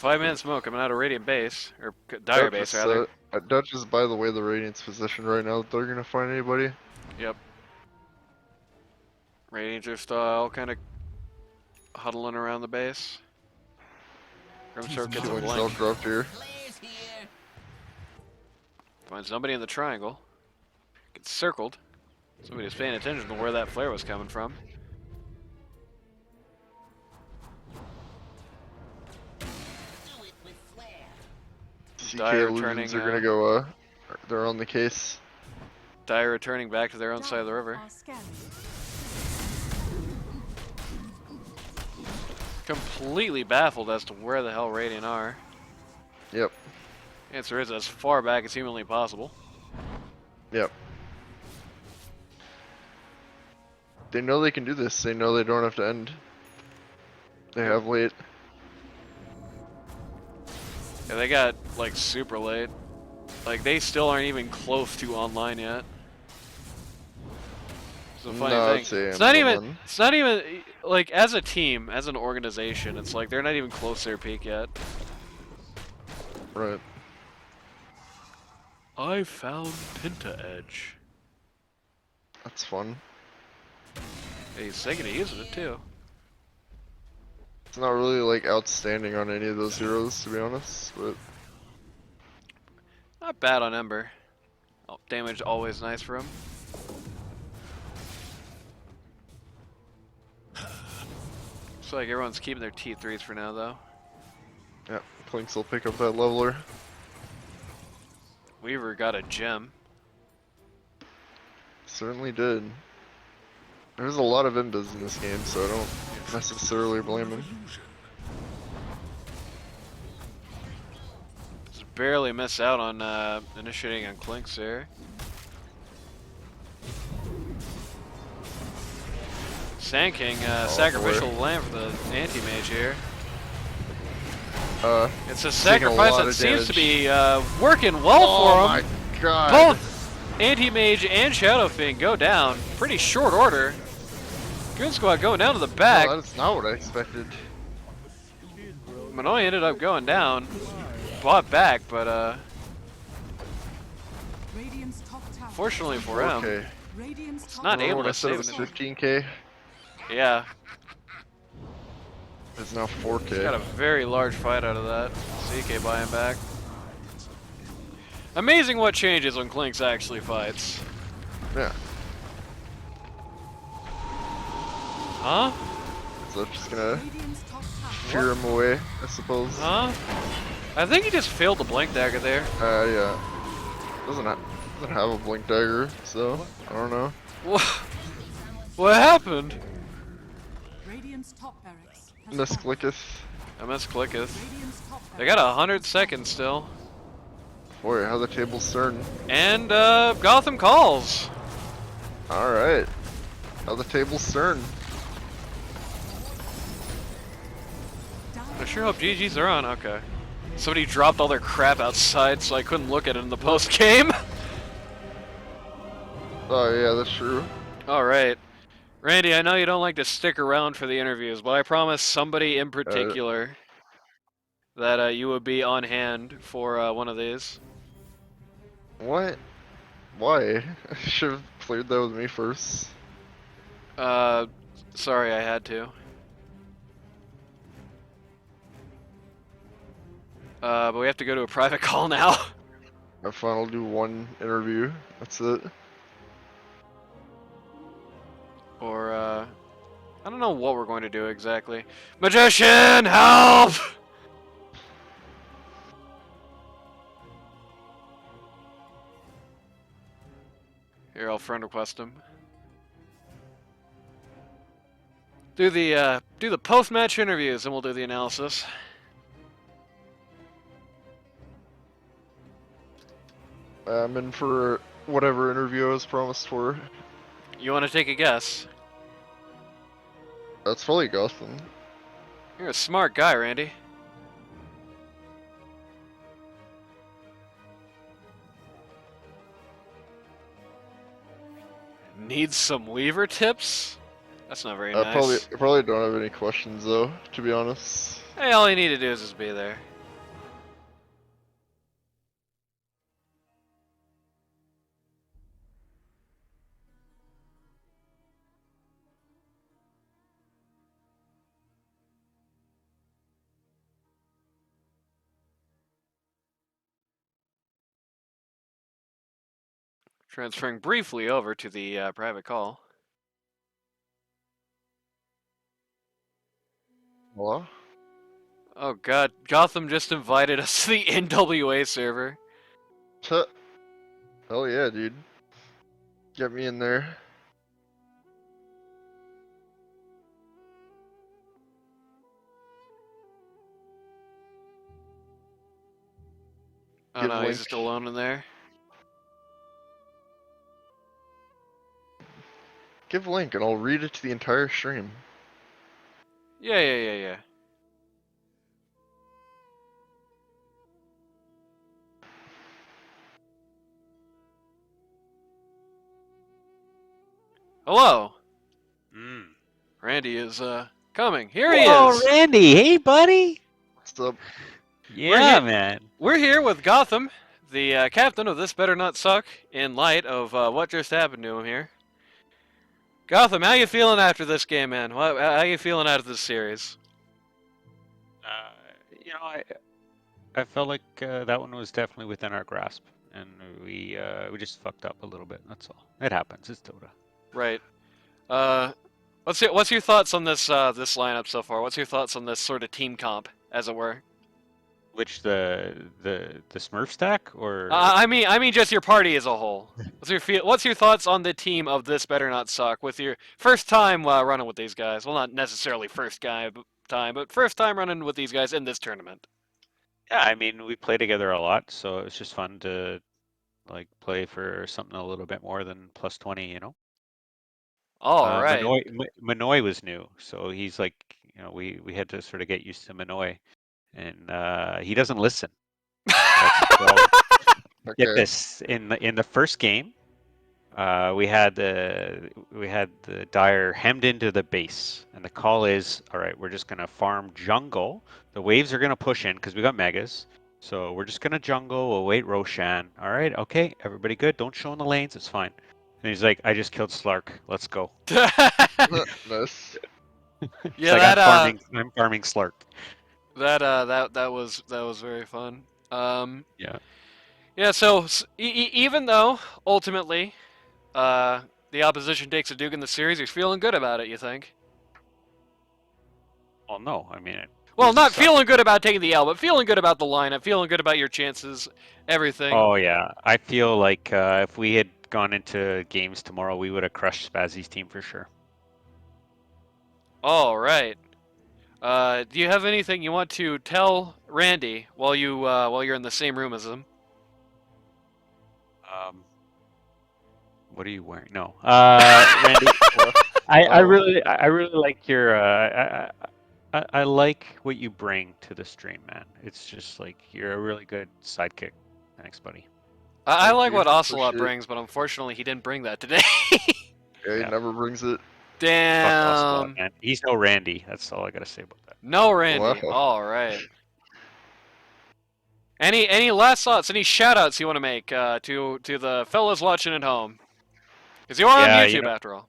[SPEAKER 1] 5-man smoke coming out of Radiant base, or Dire base rather.
[SPEAKER 2] Dutch is by the way the Radiant's position right now. They're gonna find anybody.
[SPEAKER 1] Yep. Radiant style, kind of huddling around the base. Grimstroke gets a
[SPEAKER 2] Killing
[SPEAKER 1] blink.
[SPEAKER 2] self-dropped here.
[SPEAKER 5] Players here.
[SPEAKER 1] Finds somebody in the triangle. Gets circled. Somebody's paying attention to where that flare was coming from.
[SPEAKER 5] Do it with flair.
[SPEAKER 2] CK
[SPEAKER 1] Dire
[SPEAKER 2] illusions
[SPEAKER 1] turning,
[SPEAKER 2] are gonna go. They're on the case.
[SPEAKER 1] Dire returning back to their own side of the river.
[SPEAKER 3] Are scanning.
[SPEAKER 1] Completely baffled as to where the hell Radiant are.
[SPEAKER 2] Yep.
[SPEAKER 1] Answer is as far back as humanly possible.
[SPEAKER 2] Yep. They know they can do this. They know they don't have to end. They have late.
[SPEAKER 1] Yeah, they got like super late. Like they still aren't even close to online yet. It's a funny
[SPEAKER 2] No,
[SPEAKER 1] thing.
[SPEAKER 2] I'd say
[SPEAKER 1] It's not even.
[SPEAKER 2] M1.
[SPEAKER 1] It's not even like as a team, as an organization. It's like they're not even close to their peak yet.
[SPEAKER 2] Right.
[SPEAKER 1] I found Pinta Edge.
[SPEAKER 2] That's fun.
[SPEAKER 1] He's taking it using it too.
[SPEAKER 2] It's not really like outstanding on any of those heroes, to be honest, but
[SPEAKER 1] Not bad on Ember. Oh, damage always nice for him. Looks like everyone's keeping their T3s for now though.
[SPEAKER 2] yeah, Clinks will pick up that leveler.
[SPEAKER 1] Weaver got a gem.
[SPEAKER 2] Certainly did. There's a lot of imbas in this game, so I don't necessarily blame him.
[SPEAKER 1] Just barely miss out on initiating on Clinks there. Sand King, sacrificial lamb for the anti-mage here. It's a
[SPEAKER 2] taking a
[SPEAKER 1] sacrifice
[SPEAKER 2] lot
[SPEAKER 1] that
[SPEAKER 2] of
[SPEAKER 1] seems to
[SPEAKER 2] damage.
[SPEAKER 1] be working well
[SPEAKER 2] Oh
[SPEAKER 1] for him.
[SPEAKER 2] my god!
[SPEAKER 1] Both anti-mage and Shadow Fiend go down. Pretty short order. Goon Squad going down to the back.
[SPEAKER 2] No, that's not what I expected.
[SPEAKER 1] Manoy ended up going down. Bought back, but
[SPEAKER 3] Radiant's top tower.
[SPEAKER 1] fortunately for him,
[SPEAKER 2] Okay.
[SPEAKER 3] Radiant's
[SPEAKER 1] it's
[SPEAKER 3] top
[SPEAKER 1] not
[SPEAKER 3] tower
[SPEAKER 1] able
[SPEAKER 2] What I
[SPEAKER 1] to
[SPEAKER 2] said it
[SPEAKER 1] save
[SPEAKER 2] was
[SPEAKER 1] him.
[SPEAKER 2] 15k.
[SPEAKER 1] Yeah,
[SPEAKER 2] It's now
[SPEAKER 1] got a
[SPEAKER 2] 4k.
[SPEAKER 1] very large fight out of that. CK buying back. Amazing what changes when Clinks actually fights.
[SPEAKER 2] Yeah.
[SPEAKER 1] Huh?
[SPEAKER 2] So just gonna
[SPEAKER 3] Radiant's top tower.
[SPEAKER 2] cheer him away, I suppose.
[SPEAKER 1] Huh? I think he just failed the blink dagger there.
[SPEAKER 2] Yeah. Doesn't have a blink dagger, so I don't know.
[SPEAKER 1] What happened?
[SPEAKER 3] Radiant's top barracks has
[SPEAKER 2] Miss
[SPEAKER 3] fallen.
[SPEAKER 2] clicketh.
[SPEAKER 1] I misclicketh.
[SPEAKER 3] Radiant's top
[SPEAKER 1] They got
[SPEAKER 3] barracks
[SPEAKER 1] 100 seconds still.
[SPEAKER 2] Boy, how the tables turn.
[SPEAKER 1] And Gotham calls.
[SPEAKER 2] All right. How the tables turn.
[SPEAKER 1] I sure hope GG's are on. Okay. Somebody dropped all their crap outside, so I couldn't look at it in the post game.
[SPEAKER 2] Oh yeah, that's true.
[SPEAKER 1] All right. Randy, I know you don't like to stick around for the interviews, but I promise somebody in particular that you would be on hand for one of these.
[SPEAKER 2] What? Why? I should have cleared that with me first.
[SPEAKER 1] Sorry I had to. But we have to go to a private call now.
[SPEAKER 2] I finally do one interview. That's it.
[SPEAKER 1] Or, I don't know what we're going to do exactly. Magician, help! Here, I'll friend request him. Do the post-match interviews, and we'll do the analysis.
[SPEAKER 2] I'm in for whatever interview I was promised for.
[SPEAKER 1] You want to take a guess?
[SPEAKER 2] That's probably Gotham.
[SPEAKER 1] You're a smart guy, Randy. Needs some lever tips? That's not very nice.
[SPEAKER 2] Probably don't have any questions though, to be honest.
[SPEAKER 1] Hey, all you need to do is just be there. Transferring briefly over to the private call.
[SPEAKER 2] What?
[SPEAKER 1] Oh god, Gotham just invited us to the NWA server.
[SPEAKER 2] Hell yeah, dude. Get me in there.
[SPEAKER 1] Oh
[SPEAKER 2] Give
[SPEAKER 1] no, he's
[SPEAKER 2] link.
[SPEAKER 1] just alone in there.
[SPEAKER 2] Give link and I'll read it to the entire stream.
[SPEAKER 1] Yeah. Hello. Randy is coming. Here he is.
[SPEAKER 6] Randy, hey buddy.
[SPEAKER 2] What's up?
[SPEAKER 6] Yeah, man.
[SPEAKER 1] We're here with Gotham, the captain of This Better Not Suck, in light of what just happened to him here. Gotham, how you feeling after this game, man? How you feeling out of this series?
[SPEAKER 6] I felt like that one was definitely within our grasp, and we just fucked up a little bit. That's all. It happens. It's Dota.
[SPEAKER 1] Right. What's your thoughts on this this lineup so far? What's your thoughts on this sort of team comp, as it were?
[SPEAKER 6] Which the Smurf stack or?
[SPEAKER 1] I mean just your party as a whole. What's your thoughts on the team of This Better Not Suck with your first time running with these guys? Well, not necessarily first time, but first time running with these guys in this tournament.
[SPEAKER 6] Yeah, I mean we play together a lot, so it's just fun to like play for something a little bit more than plus 20, you know.
[SPEAKER 1] All right.
[SPEAKER 6] Manoy was new, so he's like, we had to sort of get used to Manoy, and he doesn't listen.
[SPEAKER 2] Okay.
[SPEAKER 6] Get this, in the first game, we had the Dire hemmed into the base, and the call is, all right, we're just gonna farm jungle. The waves are gonna push in because we got megas, so we're just gonna jungle. We'll wait Roshan. All right, okay, everybody good. Don't show in the lanes. It's fine. And he's like, I just killed Slark. Let's go.
[SPEAKER 2] Nice.
[SPEAKER 1] Yeah,
[SPEAKER 6] like, I'm farming Slark.
[SPEAKER 1] That was very fun.
[SPEAKER 6] Yeah.
[SPEAKER 1] Yeah. So even though ultimately, the opposition takes a Duke in the series, you're feeling good about it. You think?
[SPEAKER 6] Well, no, I mean.
[SPEAKER 1] Well, not feeling good about taking the L, but feeling good about the lineup, feeling good about your chances, everything.
[SPEAKER 6] Oh yeah, I feel like if we had gone into games tomorrow, we would have crushed Spazzy's team for sure.
[SPEAKER 1] All right. Do you have anything you want to tell Randy while you're in the same room as him?
[SPEAKER 6] What are you wearing? No, Randy. I really like your. I like what you bring to the stream, man. It's just like you're a really good sidekick. Thanks, buddy.
[SPEAKER 1] I like what Ocelot brings, but unfortunately he didn't bring that today.
[SPEAKER 2] Yeah, he never brings it.
[SPEAKER 1] Damn.
[SPEAKER 6] man. He's no Randy. That's all I gotta say about that.
[SPEAKER 1] No Randy.
[SPEAKER 2] Wow.
[SPEAKER 1] All right. Any last thoughts? Any shout-outs you want to make to the fellas watching at home? Because you are on
[SPEAKER 6] Yeah,
[SPEAKER 1] YouTube after all.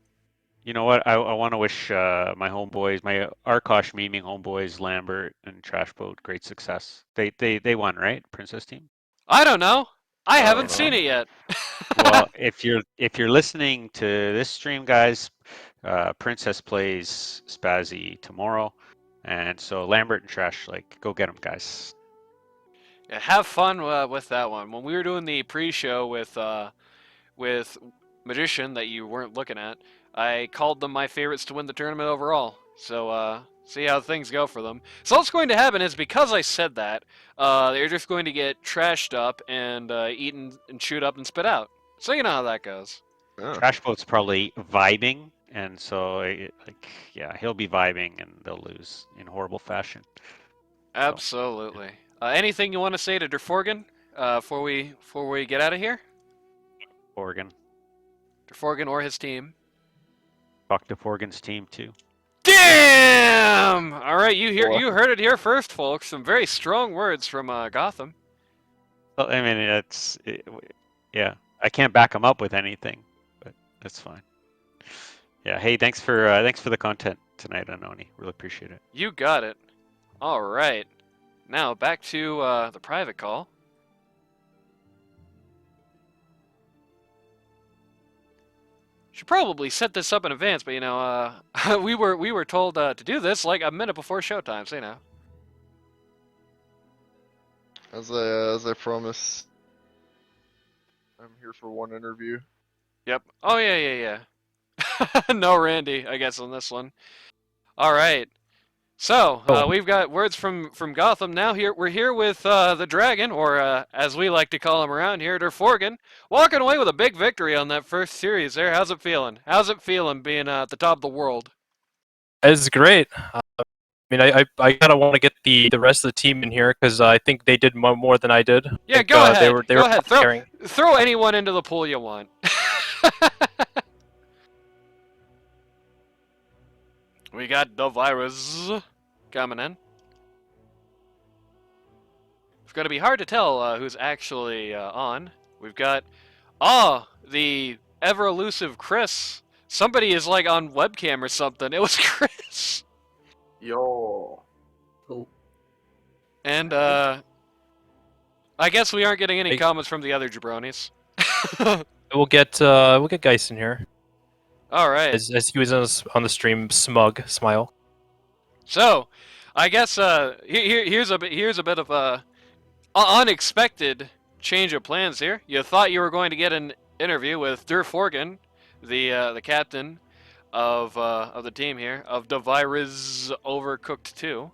[SPEAKER 6] You know what? I want to wish my homeboys, my Arkosh memeing homeboys, Lambert and Trashboat, great success. They won, right? Princess team.
[SPEAKER 1] I don't know. I haven't
[SPEAKER 6] know.
[SPEAKER 1] seen it yet.
[SPEAKER 6] Well, if you're listening to this stream, guys, Princess plays Spazzy tomorrow, and so Lambert and Trash, like, go get them, guys.
[SPEAKER 1] Yeah, have fun with that one. When we were doing the pre-show with Magician that you weren't looking at, I called them my favorites to win the tournament overall. So see how things go for them. So what's going to happen is, because I said that, they're just going to get trashed up and eaten and chewed up and spit out. So you know how that goes.
[SPEAKER 2] Yeah.
[SPEAKER 6] Trashboat's probably vibing, and so yeah, he'll be vibing, and they'll lose in horrible fashion.
[SPEAKER 1] Absolutely. Anything you want to say to DaViruZz before we get out of here?
[SPEAKER 6] Oregon.
[SPEAKER 1] DaViruZz or his team?
[SPEAKER 6] Talk to Forgan's team too.
[SPEAKER 1] Damn! All right, you heard it here first, folks. Some very strong words from Gotham.
[SPEAKER 6] Well, I mean, yeah. I can't back him up with anything, but that's fine. Yeah. Hey, thanks for the content tonight, Anoni. Really appreciate it.
[SPEAKER 1] You got it. All right. Now back to the private call. Should probably set this up in advance, but you know, we were told to do this like a minute before showtime, so you know.
[SPEAKER 2] As I promised, I'm here for one interview.
[SPEAKER 1] Yep. Oh yeah. No Randy, I guess, on this one. All right. So we've got words from Gotham now. We're here with the Dragon, or as we like to call him around here, DaViruZz, walking away with a big victory on that first series. There, how's it feeling? How's it feeling being at the top of the world?
[SPEAKER 7] It's great. I mean, I kind of want to get the rest of the team in here because I think they did more than I did.
[SPEAKER 1] Yeah,
[SPEAKER 7] think,
[SPEAKER 1] go ahead.
[SPEAKER 7] They were
[SPEAKER 1] ahead. Throw anyone into the pool you want. We got DaViruZz coming in. It's going to be hard to tell who's actually on. We've got, the ever-elusive Chris. Somebody is like on webcam or something. It was Chris.
[SPEAKER 8] Yo.
[SPEAKER 5] Oh.
[SPEAKER 1] And I guess we aren't getting any comments from the other jabronis.
[SPEAKER 7] We'll get Geist in here.
[SPEAKER 1] All right.
[SPEAKER 7] As he was on the stream, smug smile.
[SPEAKER 1] So, I guess here's a bit of a unexpected change of plans here. You thought you were going to get an interview with DaViruZz, the captain of the team here of DaViruZz Overcooked 2.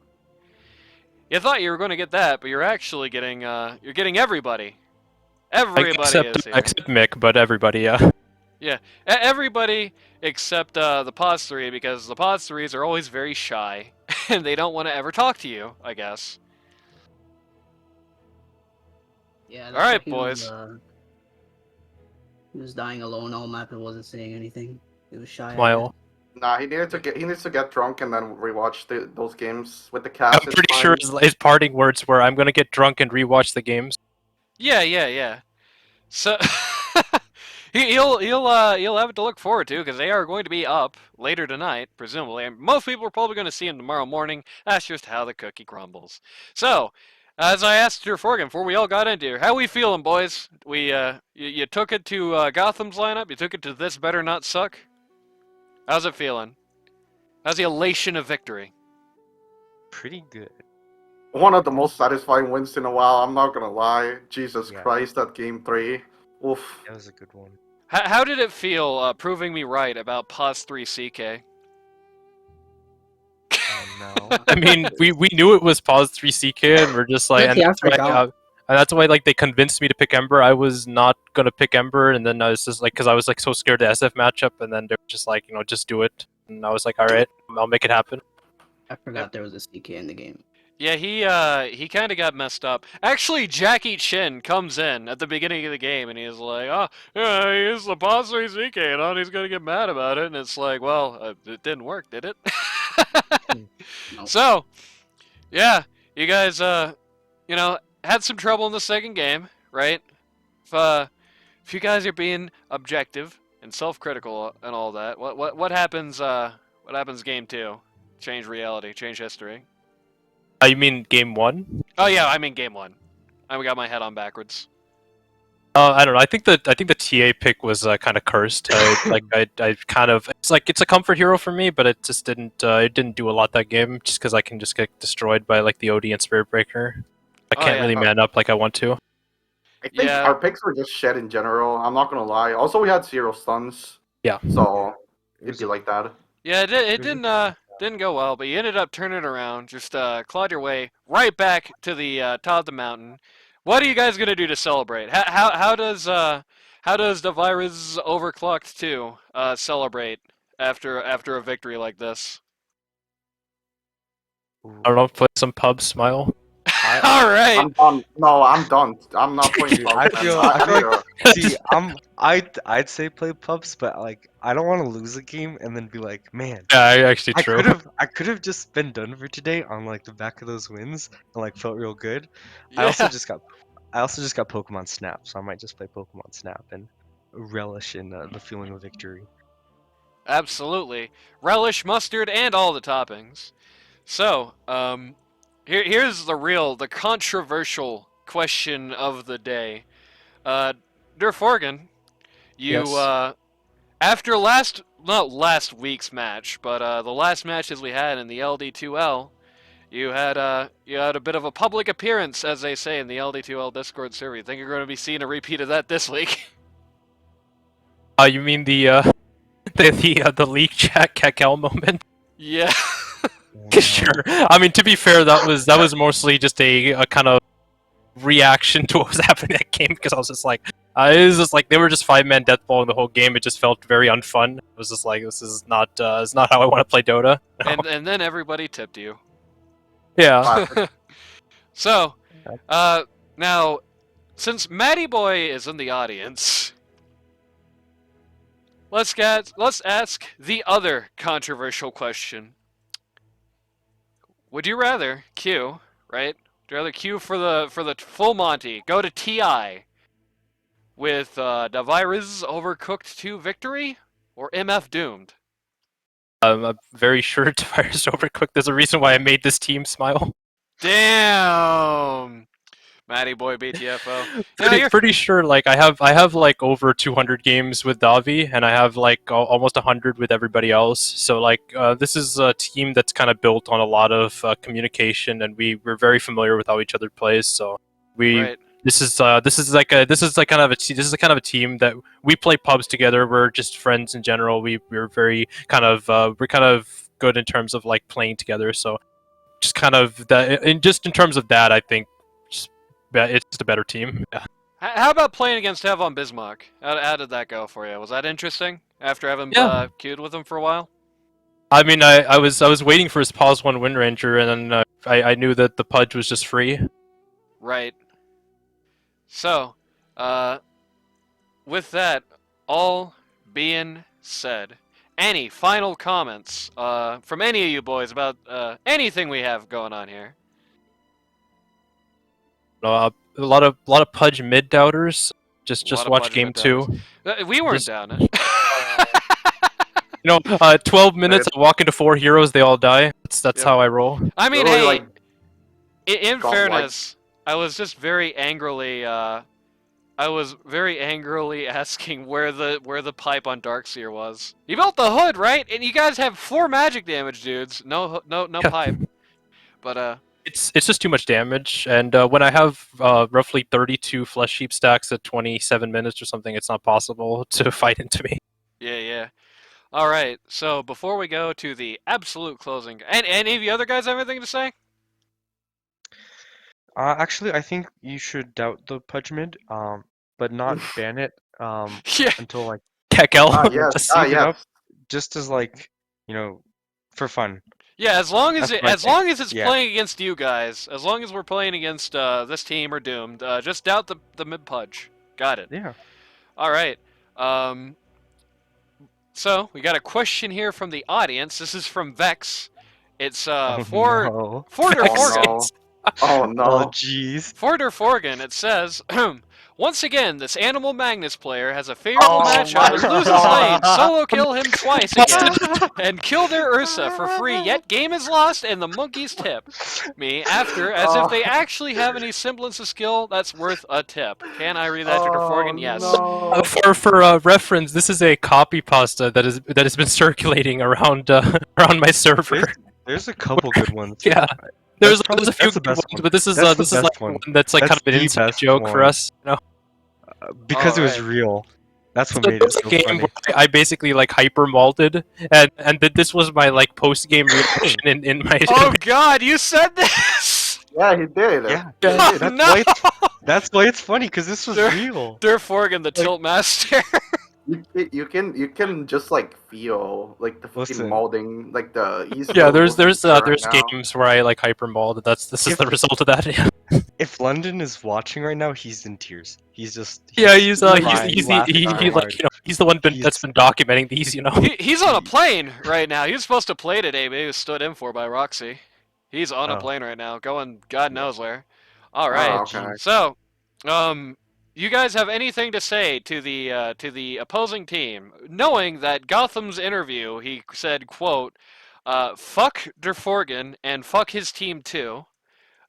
[SPEAKER 1] You thought you were going to get that, but you're actually getting everybody. Everybody is here.
[SPEAKER 7] Except Mick, but everybody, yeah.
[SPEAKER 1] Yeah, everybody except the Pos 3, because the Pos 3s are always very shy, and they don't want to ever talk to you, I guess.
[SPEAKER 5] Yeah.
[SPEAKER 1] All right, boys.
[SPEAKER 5] He was dying alone all map and wasn't saying anything. He was shy.
[SPEAKER 7] Smile.
[SPEAKER 8] Nah, he needs to get drunk and then rewatch those games with the cast.
[SPEAKER 7] I'm pretty sure his parting words were, "I'm gonna get drunk and rewatch the games."
[SPEAKER 1] Yeah. So he'll have it to look forward to, because they are going to be up later tonight, presumably. And most people are probably going to see him tomorrow morning. That's just how the cookie crumbles. So, as I asked DaViruZz before we all got into here, how we feeling, boys? You took it to Gotham's lineup. You took it to This Better Not Suck. How's it feeling? How's the elation of victory?
[SPEAKER 6] Pretty good.
[SPEAKER 8] One of the most satisfying wins in a while, I'm not gonna lie. Jesus
[SPEAKER 9] Yeah.
[SPEAKER 8] Christ, that game 3. Oof.
[SPEAKER 9] That was a good one.
[SPEAKER 1] How did it feel proving me right about Pos 3 CK?
[SPEAKER 9] Oh no.
[SPEAKER 7] I mean, we knew it was Pause 3 CK, and we're just like, and that's why like they convinced me to pick Ember. I was not gonna pick Ember, and then I was just like, because I was like so scared of the SF matchup, and then they were just like, just do it, and I was like, all right, I'll make it happen.
[SPEAKER 5] I forgot there was a CK in the game.
[SPEAKER 1] Yeah, he kind of got messed up. Actually, Jackie Chin comes in at the beginning of the game, and he's like, "Oh, yeah, he's the boss 3CK, and he's gonna get mad about it." And it's like, well, it didn't work, did it?
[SPEAKER 5] Nope.
[SPEAKER 1] So, yeah, you guys, you know, had some trouble in the second game, right? If you guys are being objective and self-critical and all that, what happens? What happens game 2? Change reality, change history.
[SPEAKER 7] You mean game 1?
[SPEAKER 1] Oh yeah, I mean game 1. I got my head on backwards.
[SPEAKER 7] I don't know. I think the TA pick was kind of cursed. I kind of it's a comfort hero for me, but it just didn't do a lot that game just because I can just get destroyed by like the OD and Spirit Breaker. I can't really man up like I want to.
[SPEAKER 8] I think our picks were just shit in general. I'm not gonna lie. Also, we had 0 stuns.
[SPEAKER 7] Yeah.
[SPEAKER 8] So it'd be like that.
[SPEAKER 1] Yeah, it didn't go well, but you ended up turning it around. Just clawed your way right back to the top of the mountain. What are you guys gonna do to celebrate? How does DaViruZz Overcooked 2 celebrate after a victory like this?
[SPEAKER 7] I don't know. Play some pub, smile.
[SPEAKER 1] All right.
[SPEAKER 8] I'm done. No, I'm done. I'm not playing pubs.
[SPEAKER 9] I feel like, see, I'd say play pubs, but like I don't want to lose a game and then be like, man,
[SPEAKER 7] Yeah, actually true.
[SPEAKER 9] I could have just been done for today on like the back of those wins and like felt real good.
[SPEAKER 1] Yeah.
[SPEAKER 9] I also just got Pokemon Snap, so I might just play Pokemon Snap and relish in the feeling of victory.
[SPEAKER 1] Absolutely. Relish, mustard, and all the toppings. So, here's the controversial question of the day. DaViruZz, you,
[SPEAKER 7] Yes.
[SPEAKER 1] after not last week's match, but the last matches we had in the LD2L, you had a bit of a public appearance, as they say in the LD2L Discord server. You think you're going to be seeing a repeat of that this week?
[SPEAKER 7] You mean the leak chat Kakel moment?
[SPEAKER 1] Yeah.
[SPEAKER 7] Sure. I mean, to be fair, that was mostly just a kind of reaction to what was happening in that game because I was just like, it was just like they were just 5-man deathballing the whole game. It just felt very unfun. It was just like this is not it's not how I want to play Dota. No.
[SPEAKER 1] And then everybody tipped you.
[SPEAKER 7] Yeah.
[SPEAKER 1] So, now, since Matty Boy is in the audience, let's ask the other controversial question. Would you rather queue, right? Would you rather queue for the full Monty, go to TI with DaViruZz Overcooked 2 victory, or MF Doomed?
[SPEAKER 7] I'm very sure DaViruZz Overcooked. There's a reason why I made this team smile.
[SPEAKER 1] Damn, Matty Boy BTFO.
[SPEAKER 7] Pretty sure. Like I have like over 200 games with Davi, and I have like almost 100 with everybody else. So like this is a team that's kind of built on a lot of communication, and we're very familiar with how each other plays. So
[SPEAKER 1] Right.
[SPEAKER 7] this is kind of a team that we play pubs together. We're just friends in general. We're very kind of good in terms of like playing together. So just kind of that, and just in terms of that, I think it's just a better team. Yeah.
[SPEAKER 1] How about playing against Hevon Bismarck? How did that go for you? Was that interesting after having queued with him for a while?
[SPEAKER 7] I mean, I was waiting for his pause 1 Wind Ranger, and then I knew that the Pudge was just free.
[SPEAKER 1] Right. So, with that all being said, any final comments from any of you boys about anything we have going on here?
[SPEAKER 7] A lot of Pudge mid doubters. Just watch
[SPEAKER 1] Pudge
[SPEAKER 7] game
[SPEAKER 1] mid-doubters.
[SPEAKER 7] 2.
[SPEAKER 1] We weren't down it.
[SPEAKER 7] 12 minutes, I walk into 4 heroes, they all die. That's how I roll.
[SPEAKER 1] I mean,
[SPEAKER 8] Really,
[SPEAKER 1] hey,
[SPEAKER 8] like,
[SPEAKER 1] in
[SPEAKER 8] God,
[SPEAKER 1] fairness, I was just very angrily asking where the pipe on Darkseer was. You built the hood, right? And you guys have 4 magic damage, dudes. No pipe. But
[SPEAKER 7] It's just too much damage, and when I have roughly 32 Flesh Sheep stacks at 27 minutes or something, it's not possible to fight into me.
[SPEAKER 1] yeah. All right. So before we go to the absolute closing, and any of you other guys have anything to say?
[SPEAKER 9] Actually, I think you should doubt the Pudge mid, but not ban it
[SPEAKER 1] Yeah.
[SPEAKER 9] until like
[SPEAKER 7] Kekel.
[SPEAKER 8] yes.
[SPEAKER 9] just save it up, just as like for fun.
[SPEAKER 1] Yeah, as long as
[SPEAKER 6] That's my thing.
[SPEAKER 1] it's
[SPEAKER 6] Yeah.
[SPEAKER 1] playing against you guys, as long as we're playing against this team or Doomed, just doubt the mid pudge. Got it.
[SPEAKER 9] Yeah.
[SPEAKER 1] All right. So we got a question here from the audience. This is from Vex. It's
[SPEAKER 9] Oh,
[SPEAKER 1] for
[SPEAKER 9] no.
[SPEAKER 1] Forder
[SPEAKER 8] Oh
[SPEAKER 1] Forgan.
[SPEAKER 8] no. Oh no.
[SPEAKER 9] Oh jeez.
[SPEAKER 1] Forder Forgan. It says, once again, this Animal Magnus player has a favorable
[SPEAKER 8] Oh
[SPEAKER 1] matchup
[SPEAKER 8] my
[SPEAKER 1] and loses
[SPEAKER 8] God.
[SPEAKER 1] lane. Solo kill him twice again and kill their Ursa for free. Yet game is lost and the monkeys tip me after as if they actually have any semblance of skill that's worth a tip. Can I read that to Forgan? Yes.
[SPEAKER 8] No.
[SPEAKER 7] For reference, this is a copy pasta that has been circulating around around my server.
[SPEAKER 9] There's a couple good ones.
[SPEAKER 7] Yeah. There's
[SPEAKER 9] probably-
[SPEAKER 7] a few
[SPEAKER 9] that's the
[SPEAKER 7] good
[SPEAKER 9] best
[SPEAKER 7] ones,
[SPEAKER 9] one.
[SPEAKER 7] but this is
[SPEAKER 9] That's the
[SPEAKER 7] this is
[SPEAKER 9] best
[SPEAKER 7] like
[SPEAKER 9] one.
[SPEAKER 7] one that's like
[SPEAKER 9] That's
[SPEAKER 7] kind of an
[SPEAKER 9] the
[SPEAKER 7] inside
[SPEAKER 9] best
[SPEAKER 7] joke for
[SPEAKER 9] one.
[SPEAKER 7] us. You know?
[SPEAKER 9] Because it was
[SPEAKER 1] Alright.
[SPEAKER 9] real. That's what
[SPEAKER 7] So
[SPEAKER 9] made it
[SPEAKER 7] there's
[SPEAKER 9] so
[SPEAKER 7] a game
[SPEAKER 9] funny.
[SPEAKER 7] where I basically like hyper malted, and this was my like post game reaction in my.
[SPEAKER 1] Oh God, you said this.
[SPEAKER 8] Yeah, he did.
[SPEAKER 9] Yeah.
[SPEAKER 8] He
[SPEAKER 1] Oh,
[SPEAKER 8] did.
[SPEAKER 9] That's
[SPEAKER 1] no.
[SPEAKER 9] why that's why it's funny, because this was
[SPEAKER 1] There-
[SPEAKER 9] real.
[SPEAKER 1] Der Forgan, the tilt master.
[SPEAKER 8] You can just like feel like the fucking
[SPEAKER 9] Listen.
[SPEAKER 8] molding, like the easy.
[SPEAKER 7] Yeah, there's
[SPEAKER 8] right now.
[SPEAKER 7] games where I like hyper molded. This is the result of that. Yeah,
[SPEAKER 9] If London is watching right now, he's in tears. He's just
[SPEAKER 7] yeah, he's
[SPEAKER 9] crying,
[SPEAKER 7] he's
[SPEAKER 9] laughing
[SPEAKER 7] he
[SPEAKER 9] so
[SPEAKER 7] like
[SPEAKER 9] hard.
[SPEAKER 7] you know he's the one that's been documenting these. You know.
[SPEAKER 1] He's on a plane right now. He was supposed to play today, but he was stood in for by Roxy. He's on a
[SPEAKER 9] Oh.
[SPEAKER 1] plane right now, going God knows where. All right.
[SPEAKER 8] Oh, okay.
[SPEAKER 1] So, you guys have anything to say to the opposing team, knowing that Gotham's interview, he said, "quote, fuck Der Forgan and fuck his team too."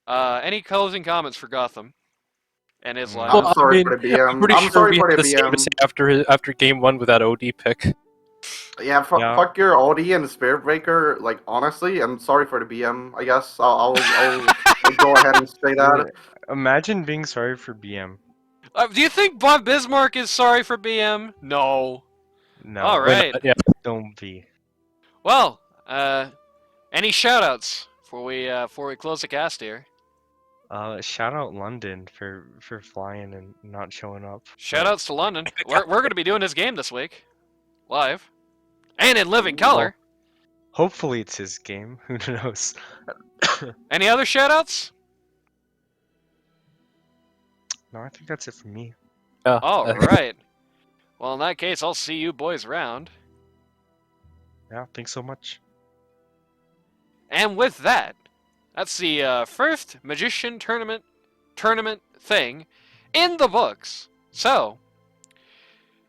[SPEAKER 1] Any closing comments for Gotham and his line?
[SPEAKER 8] I'm sorry
[SPEAKER 7] I
[SPEAKER 8] for the
[SPEAKER 7] mean,
[SPEAKER 8] BM.
[SPEAKER 7] I'm pretty
[SPEAKER 8] I'm
[SPEAKER 7] sure
[SPEAKER 8] sorry
[SPEAKER 7] we
[SPEAKER 8] for
[SPEAKER 7] had
[SPEAKER 8] the
[SPEAKER 7] the same to
[SPEAKER 8] BM.
[SPEAKER 7] say after game one with that OD pick.
[SPEAKER 8] Yeah,
[SPEAKER 9] Yeah.
[SPEAKER 8] fuck your OD and Spirit Breaker. Like honestly, I'm sorry for the BM. I guess I'll go ahead and say that.
[SPEAKER 9] Imagine being sorry for BM.
[SPEAKER 1] Do you think Bob Bismarck is sorry for BM? No.
[SPEAKER 9] No.
[SPEAKER 1] All right.
[SPEAKER 7] Yeah.
[SPEAKER 9] Don't be.
[SPEAKER 1] Well, any shoutouts before we close the cast here?
[SPEAKER 9] Shout out London for flying and not showing up.
[SPEAKER 1] Shoutouts to London. We're going to be doing his game this week, live, and in living color.
[SPEAKER 9] Hopefully it's his game. Who knows?
[SPEAKER 1] Any other shoutouts?
[SPEAKER 9] No, I think that's it for me.
[SPEAKER 7] Yeah.
[SPEAKER 1] All right. Well, in that case, I'll see you boys around.
[SPEAKER 9] Yeah, thanks so much.
[SPEAKER 1] And with that, that's the first Magician tournament thing in the books. So,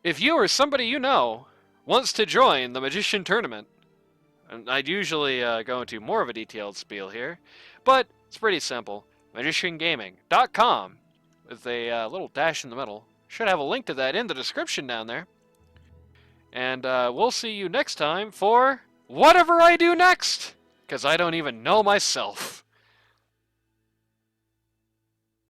[SPEAKER 1] if you or somebody you know wants to join the Magician tournament, and I'd usually go into more of a detailed spiel here, but it's pretty simple. MagicianGaming.com with a little dash in the middle. Should have a link to that in the description down there. And we'll see you next time for whatever I do next, because I don't even know myself.